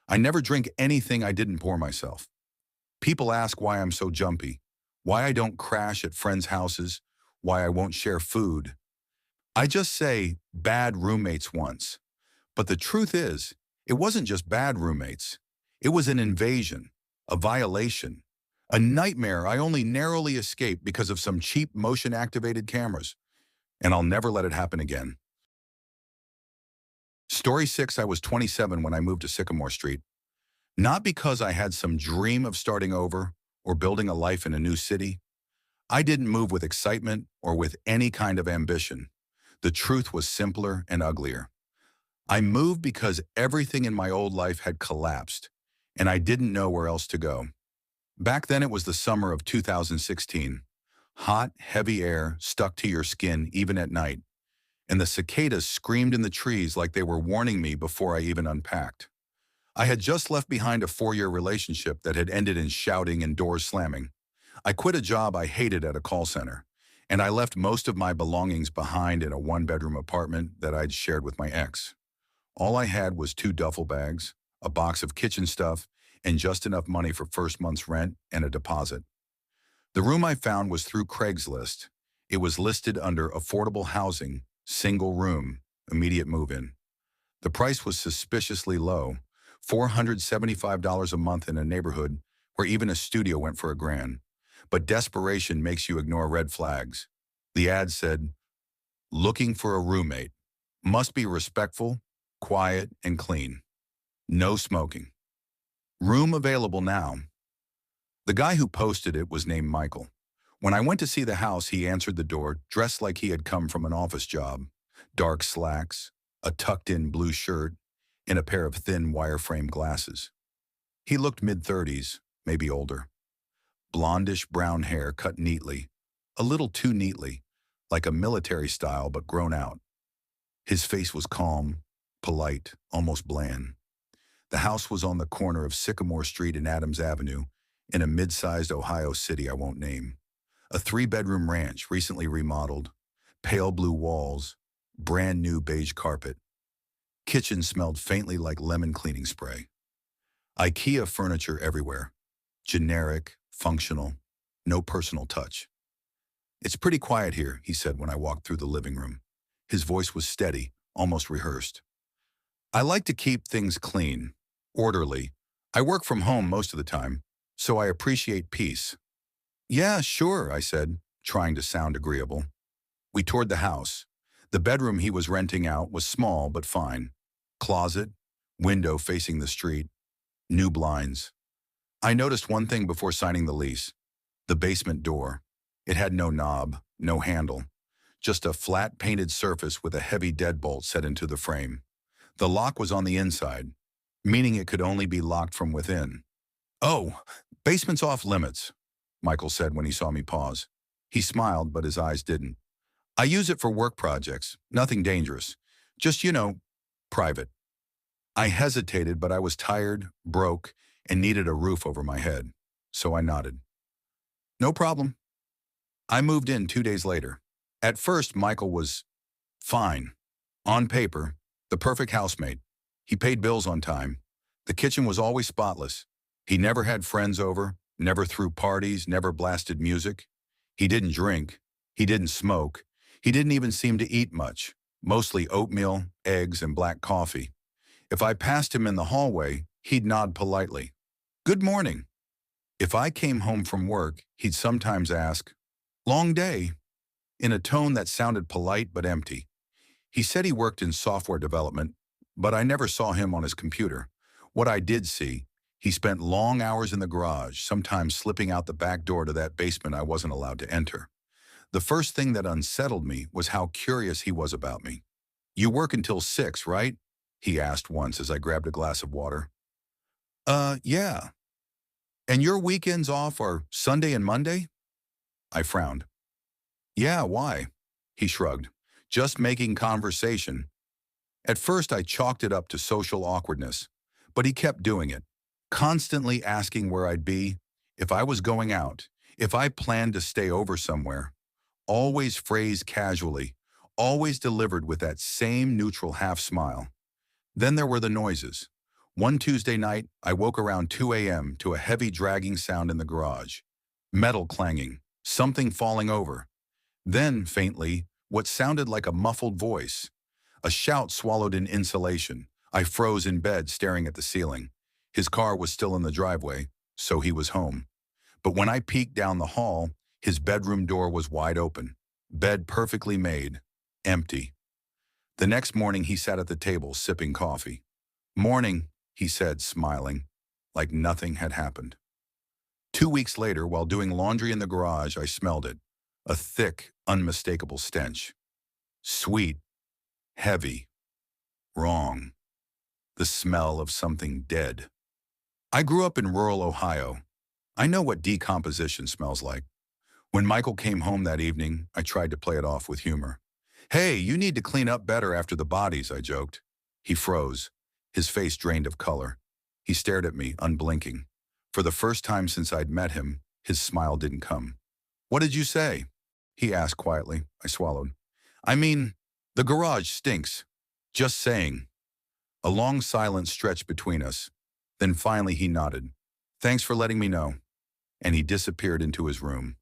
I never drink anything I didn't pour myself. People ask why I'm so jumpy, why I don't crash at friends' houses, why I won't share food. I just say, bad roommates once. But the truth is, it wasn't just bad roommates. It was an invasion, a violation, a nightmare I only narrowly escaped because of some cheap motion-activated cameras. And I'll never let it happen again. Story 6, I was 27 when I moved to Sycamore Street. Not because I had some dream of starting over or building a life in a new city. I didn't move with excitement or with any kind of ambition. The truth was simpler and uglier. I moved because everything in my old life had collapsed, and I didn't know where else to go. Back then it was the summer of 2016. Hot, heavy air stuck to your skin even at night, and the cicadas screamed in the trees like they were warning me before I even unpacked. I had just left behind a 4-year relationship that had ended in shouting and doors slamming. I quit a job I hated at a call center, and I left most of my belongings behind in a 1-bedroom apartment that I'd shared with my ex. All I had was 2 duffel bags, a box of kitchen stuff, and just enough money for first month's rent and a deposit. The room I found was through Craigslist. It was listed under affordable housing, single room, immediate move-in. The price was suspiciously low, $475 a month in a neighborhood where even a studio went for $1,000. But desperation makes you ignore red flags. The ad said, "Looking for a roommate. Must be respectful, quiet, and clean. No smoking. Room available now." The guy who posted it was named Michael. When I went to see the house, he answered the door, dressed like he had come from an office job. Dark slacks, a tucked-in blue shirt, and a pair of thin wireframe glasses. He looked mid-30s, maybe older. Blondish brown hair cut neatly, a little too neatly, like a military style but grown out. His face was calm, polite, almost bland. The house was on the corner of Sycamore Street and Adams Avenue in a mid-sized Ohio city I won't name. A 3-bedroom ranch recently remodeled, pale blue walls, brand new beige carpet. Kitchen smelled faintly like lemon cleaning spray. IKEA furniture everywhere. Generic, functional, no personal touch. "It's pretty quiet here," he said when I walked through the living room. His voice was steady, almost rehearsed. "I like to keep things clean, orderly. I work from home most of the time, so I appreciate peace." "Yeah, sure," I said, trying to sound agreeable. We toured the house. The bedroom he was renting out was small but fine. Closet, window facing the street, new blinds. I noticed one thing before signing the lease: the basement door. It had no knob, no handle, just a flat painted surface with a heavy deadbolt set into the frame. The lock was on the inside, meaning it could only be locked from within. "Oh, basement's off limits," Michael said when he saw me pause. He smiled, but his eyes didn't. "I use it for work projects, nothing dangerous. Just, private." I hesitated, but I was tired, broke, and needed a roof over my head. So I nodded. "No problem." I moved in 2 days later. At first, Michael was fine. On paper, the perfect housemate. He paid bills on time. The kitchen was always spotless. He never had friends over, never threw parties, never blasted music. He didn't drink. He didn't smoke. He didn't even seem to eat much, mostly oatmeal, eggs, and black coffee. If I passed him in the hallway, he'd nod politely. "Good morning." If I came home from work, he'd sometimes ask, "Long day?" in a tone that sounded polite but empty. He said he worked in software development, but I never saw him on his computer. What I did see, he spent long hours in the garage, sometimes slipping out the back door to that basement I wasn't allowed to enter. The first thing that unsettled me was how curious he was about me. "You work until 6, right?" he asked once as I grabbed a glass of water. Yeah. "And your weekends off are Sunday and Monday?" I frowned. "Yeah, why?" He shrugged. "Just making conversation." At first, I chalked it up to social awkwardness, but he kept doing it, constantly asking where I'd be, if I was going out, if I planned to stay over somewhere. Always phrased casually, always delivered with that same neutral half smile. Then there were the noises. One Tuesday night, I woke around 2 a.m. to a heavy dragging sound in the garage. Metal clanging, something falling over. Then, faintly, what sounded like a muffled voice. A shout swallowed in insulation. I froze in bed, staring at the ceiling. His car was still in the driveway, so he was home. But when I peeked down the hall, his bedroom door was wide open. Bed perfectly made, empty. The next morning, he sat at the table, sipping coffee. "Morning," he said, smiling, like nothing had happened. 2 weeks later, while doing laundry in the garage, I smelled it. A thick, unmistakable stench. Sweet, heavy, wrong. The smell of something dead. I grew up in rural Ohio. I know what decomposition smells like. When Michael came home that evening, I tried to play it off with humor. "Hey, you need to clean up better after the bodies," I joked. He froze, his face drained of color. He stared at me, unblinking. For the first time since I'd met him, his smile didn't come. "What did you say?" he asked quietly. I swallowed. "I mean, the garage stinks. Just saying." A long silence stretched between us. Then finally he nodded. "Thanks for letting me know." And he disappeared into his room.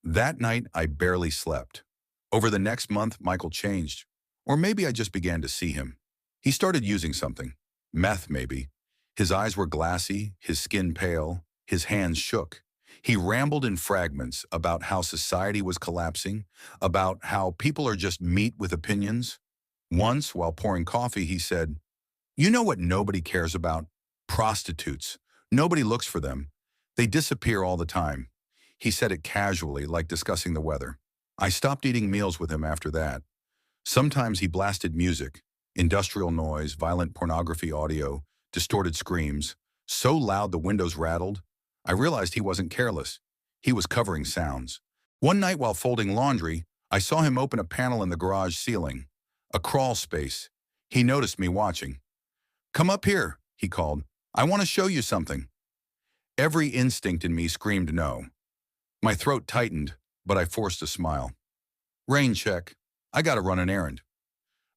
That night, I barely slept. Over the next month, Michael changed. Or maybe I just began to see him. He started using something. Meth, maybe. His eyes were glassy, his skin pale, his hands shook. He rambled in fragments about how society was collapsing, about how people are just meat with opinions. Once, while pouring coffee, he said, "You know what nobody cares about? Prostitutes. Nobody looks for them. They disappear all the time." He said it casually, like discussing the weather. I stopped eating meals with him after that. Sometimes he blasted music, industrial noise, violent pornography audio, distorted screams, so loud the windows rattled. I realized he wasn't careless. He was covering sounds. One night while folding laundry, I saw him open a panel in the garage ceiling, a crawl space. He noticed me watching. "Come up here," he called. "I want to show you something." Every instinct in me screamed no. My throat tightened, but I forced a smile. "Rain check. I gotta run an errand."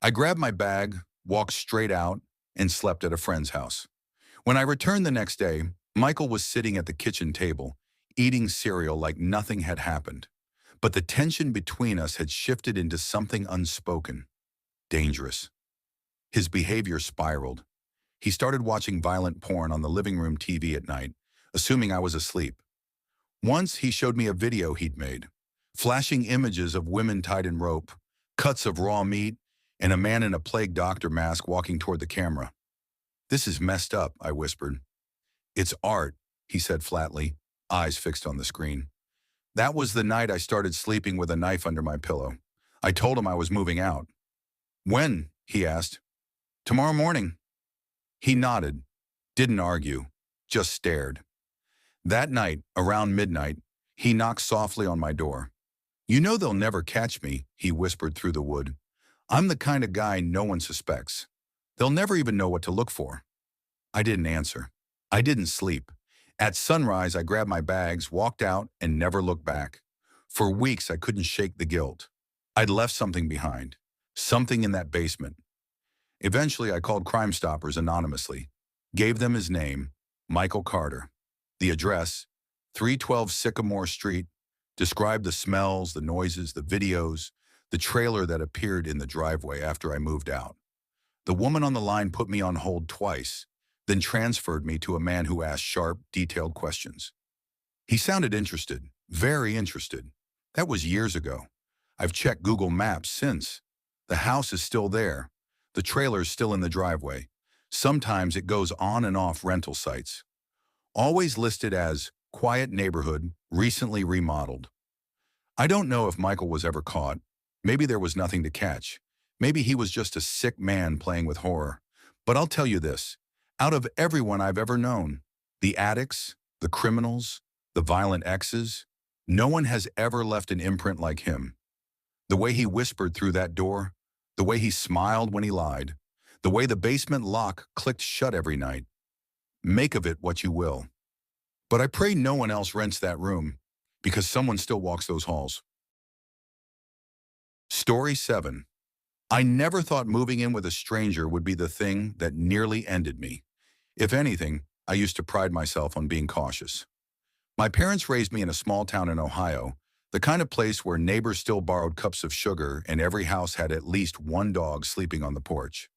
I grabbed my bag, walked straight out, and slept at a friend's house. When I returned the next day, Michael was sitting at the kitchen table, eating cereal like nothing had happened. But the tension between us had shifted into something unspoken, dangerous. His behavior spiraled. He started watching violent porn on the living room TV at night, assuming I was asleep. Once he showed me a video he'd made, flashing images of women tied in rope, cuts of raw meat, and a man in a plague doctor mask walking toward the camera. "This is messed up," I whispered. "It's art," he said flatly, eyes fixed on the screen. That was the night I started sleeping with a knife under my pillow. I told him I was moving out. When? He asked. Tomorrow morning. He nodded, didn't argue, just stared. That night, around midnight, he knocked softly on my door. You know they'll never catch me, he whispered through the wood. I'm the kind of guy no one suspects. They'll never even know what to look for. I didn't answer. I didn't sleep. At sunrise, I grabbed my bags, walked out, and never looked back. For weeks, I couldn't shake the guilt. I'd left something behind. Something in that basement. Eventually, I called Crime Stoppers anonymously. Gave them his name, Michael Carter. The address, 312 Sycamore Street. Described the smells, the noises, the videos, the trailer that appeared in the driveway after I moved out. The woman on the line put me on hold twice, then transferred me to a man who asked sharp, detailed questions. He sounded interested, very interested. That was years ago. I've checked Google Maps since. The house is still there. The trailer's still in the driveway. Sometimes it goes on and off rental sites. Always listed as quiet neighborhood, recently remodeled. I don't know if Michael was ever caught. Maybe there was nothing to catch. Maybe he was just a sick man playing with horror. But I'll tell you this, out of everyone I've ever known, the addicts, the criminals, the violent exes, no one has ever left an imprint like him. The way he whispered through that door, the way he smiled when he lied, the way the basement lock clicked shut every night. Make of it what you will. But I pray no one else rents that room, because someone still walks those halls. Story 7. I never thought moving in with a stranger would be the thing that nearly ended me. If anything, I used to pride myself on being cautious. My parents raised me in a small town in Ohio, the kind of place where neighbors still borrowed cups of sugar and every house had at least one dog sleeping on the porch.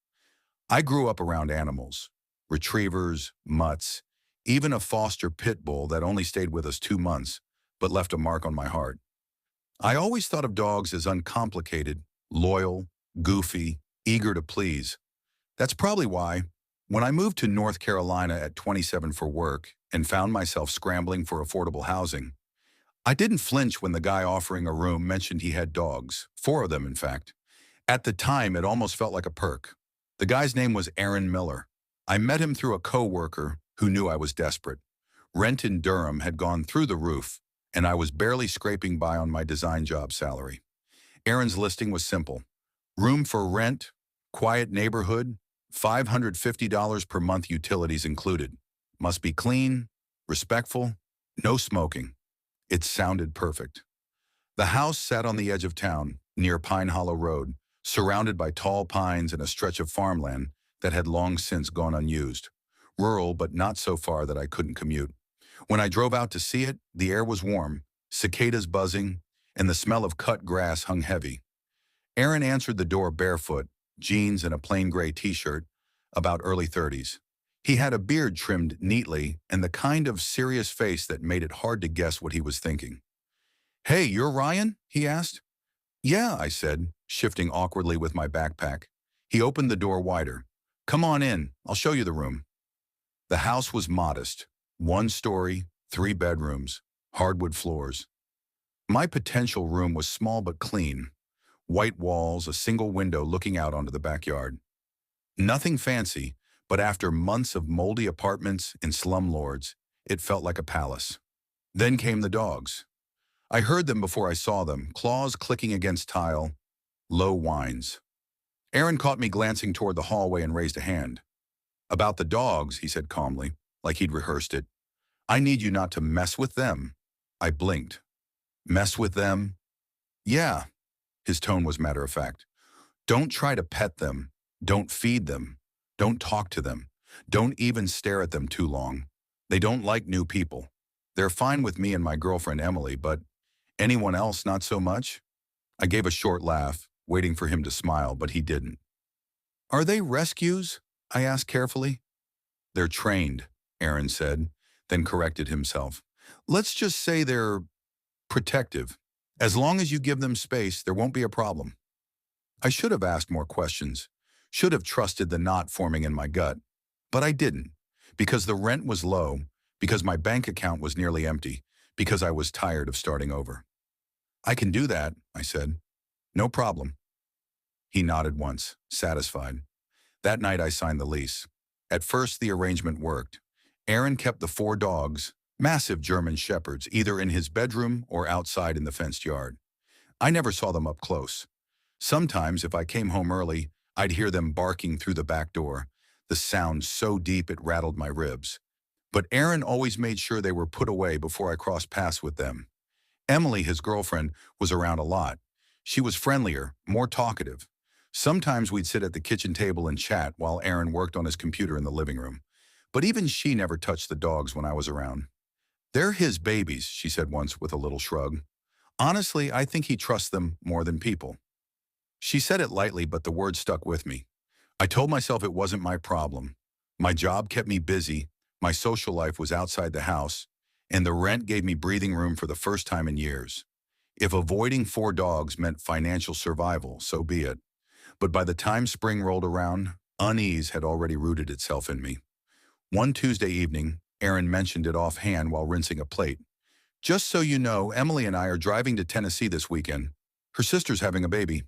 I grew up around animals, retrievers, mutts, even a foster pit bull that only stayed with us 2 months, but left a mark on my heart. I always thought of dogs as uncomplicated, loyal, goofy, eager to please. That's probably why, when I moved to North Carolina at 27 for work and found myself scrambling for affordable housing, I didn't flinch when the guy offering a room mentioned he had dogs, 4 of them in fact. At the time, it almost felt like a perk. The guy's name was Aaron Miller. I met him through a co-worker who knew I was desperate. Rent in Durham had gone through the roof, and I was barely scraping by on my design job salary. Aaron's listing was simple. Room for rent, quiet neighborhood, $550 per month utilities included. Must be clean, respectful, no smoking. It sounded perfect. The house sat on the edge of town, near Pine Hollow Road, surrounded by tall pines and a stretch of farmland that had long since gone unused. Rural, but not so far that I couldn't commute. When I drove out to see it, the air was warm, cicadas buzzing, and the smell of cut grass hung heavy. Aaron answered the door barefoot, jeans and a plain gray t-shirt, about early 30s. He had a beard trimmed neatly and the kind of serious face that made it hard to guess what he was thinking. Hey, you're Ryan? He asked. Yeah, I said, shifting awkwardly with my backpack. He opened the door wider. Come on in, I'll show you the room. The house was modest, 1 story, 3 bedrooms, hardwood floors. My potential room was small but clean. White walls, a single window looking out onto the backyard. Nothing fancy, but after months of moldy apartments in slumlords, it felt like a palace. Then came the dogs. I heard them before I saw them, claws clicking against tile, low whines. Aaron caught me glancing toward the hallway and raised a hand. About the dogs, he said calmly, like he'd rehearsed it. I need you not to mess with them. I blinked. Mess with them? Yeah. His tone was matter of fact. Don't try to pet them. Don't feed them. Don't talk to them. Don't even stare at them too long. They don't like new people. They're fine with me and my girlfriend Emily, but anyone else not so much? I gave a short laugh, waiting for him to smile, but he didn't. Are they rescues? I asked carefully. They're trained, Aaron said, then corrected himself. Let's just say they're protective. As long as you give them space, there won't be a problem. I should have asked more questions, should have trusted the knot forming in my gut, but I didn't, because the rent was low, because my bank account was nearly empty, because I was tired of starting over. I can do that, I said. No problem. He nodded once, satisfied. That night I signed the lease. At first the arrangement worked. Aaron kept the 4 dogs, massive German shepherds, either in his bedroom or outside in the fenced yard. I never saw them up close. Sometimes, if I came home early, I'd hear them barking through the back door, the sound so deep it rattled my ribs. But Aaron always made sure they were put away before I crossed paths with them. Emily, his girlfriend, was around a lot. She was friendlier, more talkative. Sometimes we'd sit at the kitchen table and chat while Aaron worked on his computer in the living room. But even she never touched the dogs when I was around. "They're his babies," she said once with a little shrug. "Honestly, I think he trusts them more than people." She said it lightly, but the words stuck with me. I told myself it wasn't my problem. My job kept me busy, my social life was outside the house, and the rent gave me breathing room for the first time in years. If avoiding 4 dogs meant financial survival, so be it. But by the time spring rolled around, unease had already rooted itself in me. One Tuesday evening, Aaron mentioned it offhand while rinsing a plate. "Just so you know, Emily and I are driving to Tennessee this weekend. Her sister's having a baby."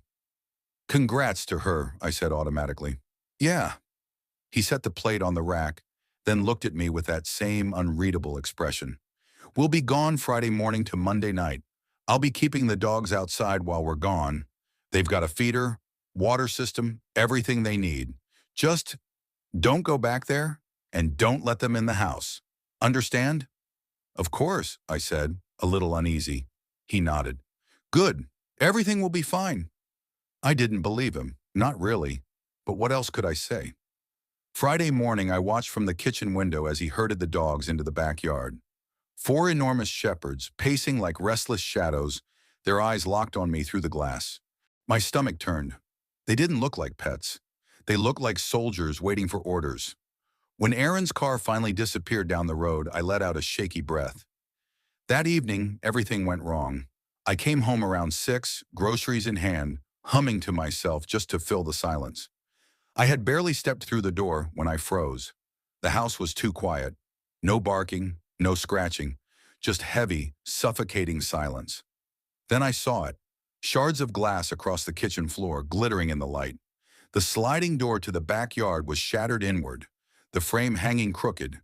"Congrats to her," I said automatically. "Yeah." He set the plate on the rack, then looked at me with that same unreadable expression. "We'll be gone Friday morning to Monday night. I'll be keeping the dogs outside while we're gone. They've got a feeder, water system, everything they need. Just don't go back there and don't let them in the house. Understand?" "Of course," I said, a little uneasy. He nodded. "Good. Everything will be fine." I didn't believe him. Not really. But what else could I say? Friday morning, I watched from the kitchen window as he herded the dogs into the backyard. 4 enormous shepherds, pacing like restless shadows, their eyes locked on me through the glass. My stomach turned. They didn't look like pets. They looked like soldiers waiting for orders. When Aaron's car finally disappeared down the road, I let out a shaky breath. That evening, everything went wrong. I came home around 6, groceries in hand, humming to myself just to fill the silence. I had barely stepped through the door when I froze. The house was too quiet. No barking, no scratching, just heavy, suffocating silence. Then I saw it. Shards of glass across the kitchen floor, glittering in the light. The sliding door to the backyard was shattered inward, the frame hanging crooked.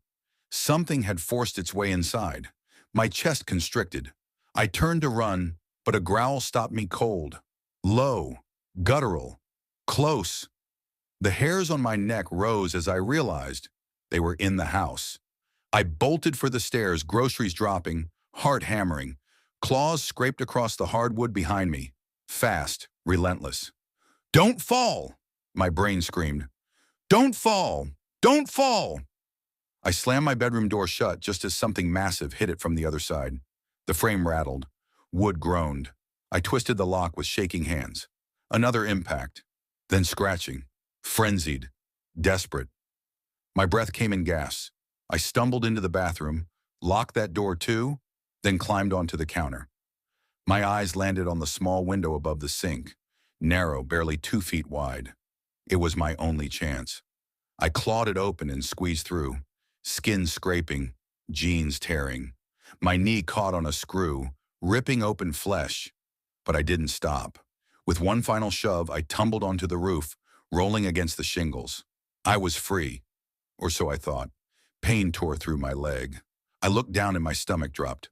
Something had forced its way inside. My chest constricted. I turned to run, but a growl stopped me cold. Low, guttural, close. The hairs on my neck rose as I realized they were in the house. I bolted for the stairs, groceries dropping, heart hammering. Claws scraped across the hardwood behind me. Fast, relentless. "Don't fall!" my brain screamed. "Don't fall! Don't fall!" I slammed my bedroom door shut just as something massive hit it from the other side. The frame rattled. Wood groaned. I twisted the lock with shaking hands. Another impact. Then scratching. Frenzied. Desperate. My breath came in gasps. I stumbled into the bathroom, locked that door too, then climbed onto the counter. My eyes landed on the small window above the sink, narrow, barely 2 feet wide. It was my only chance. I clawed it open and squeezed through, skin scraping, jeans tearing. My knee caught on a screw, ripping open flesh. But I didn't stop. With one final shove, I tumbled onto the roof, rolling against the shingles. I was free, or so I thought. Pain tore through my leg. I looked down and my stomach dropped.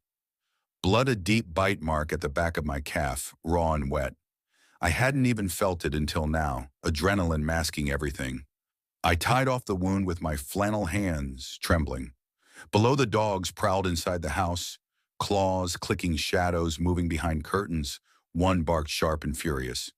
Blood, a deep bite mark at the back of my calf, raw and wet. I hadn't even felt it until now, adrenaline masking everything. I tied off the wound with my flannel hands, trembling. Below, the dogs prowled inside the house, claws, clicking shadows moving behind curtains. One barked sharp and furious.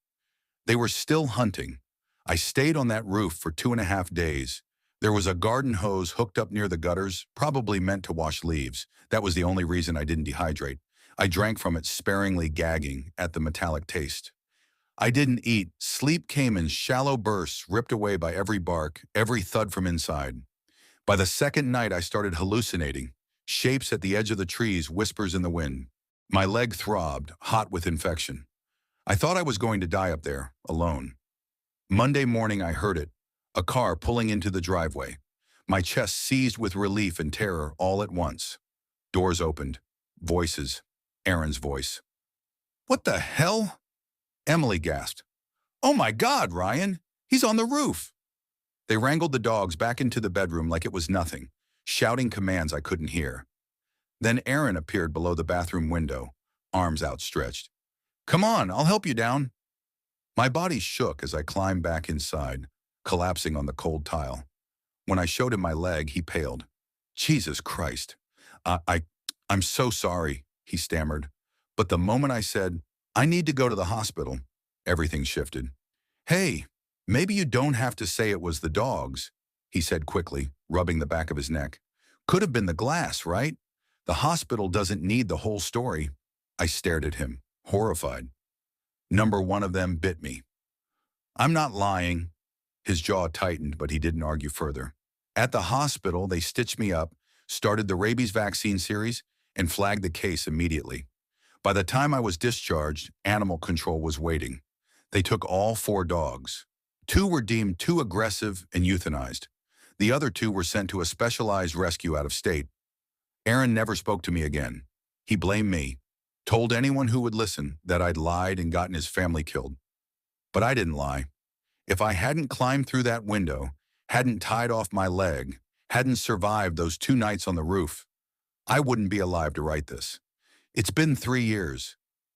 They were still hunting. I stayed on that roof for 2.5 days. There was a garden hose hooked up near the gutters, probably meant to wash leaves. That was the only reason I didn't dehydrate. I drank from it, sparingly gagging at the metallic taste. I didn't eat. Sleep came in shallow bursts, ripped away by every bark, every thud from inside. By the second night, I started hallucinating. Shapes at the edge of the trees, whispers in the wind. My leg throbbed, hot with infection. I thought I was going to die up there, alone. Monday morning, I heard it. A car pulling into the driveway. My chest seized with relief and terror all at once. Doors opened. Voices. Aaron's voice. "What the hell?" Emily gasped. "Oh my God, Ryan! He's on the roof!" They wrangled the dogs back into the bedroom like it was nothing, shouting commands I couldn't hear. Then Aaron appeared below the bathroom window, arms outstretched. "Come on, I'll help you down." My body shook as I climbed back inside, collapsing on the cold tile. When I showed him my leg, he paled. "Jesus Christ. I, I, I'm so sorry," he stammered. But the moment I said, "I need to go to the hospital," everything shifted. "Hey, maybe you don't have to say it was the dogs," he said quickly, rubbing the back of his neck. "Could have been the glass, right? The hospital doesn't need the whole story." I stared at him, horrified. Number one of them bit me. "I'm not lying." His jaw tightened, but he didn't argue further. "At the hospital, they stitched me up, started the rabies vaccine series, and flagged the case immediately. By the time I was discharged, animal control was waiting. They took all 4 dogs. 2 were deemed too aggressive and euthanized. The other 2 were sent to a specialized rescue out of state. Aaron never spoke to me again. He blamed me, told anyone who would listen that I'd lied and gotten his family killed. But I didn't lie. If I hadn't climbed through that window, hadn't tied off my leg, hadn't survived those 2 nights on the roof, I wouldn't be alive to write this. It's been 3 years.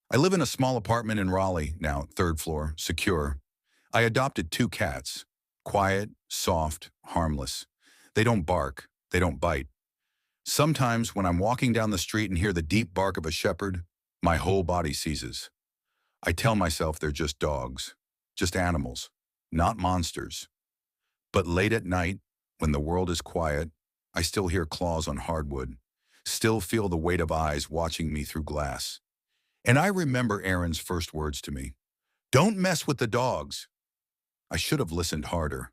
I live in a small apartment in Raleigh now, 3rd floor, secure. I adopted 2 cats. Quiet, soft, harmless. They don't bark. They don't bite. Sometimes when I'm walking down the street and hear the deep bark of a shepherd, my whole body seizes. I tell myself they're just dogs, just animals, not monsters. But late at night, when the world is quiet, I still hear claws on hardwood, still feel the weight of eyes watching me through glass. And I remember Aaron's first words to me. "Don't mess with the dogs." I should have listened harder.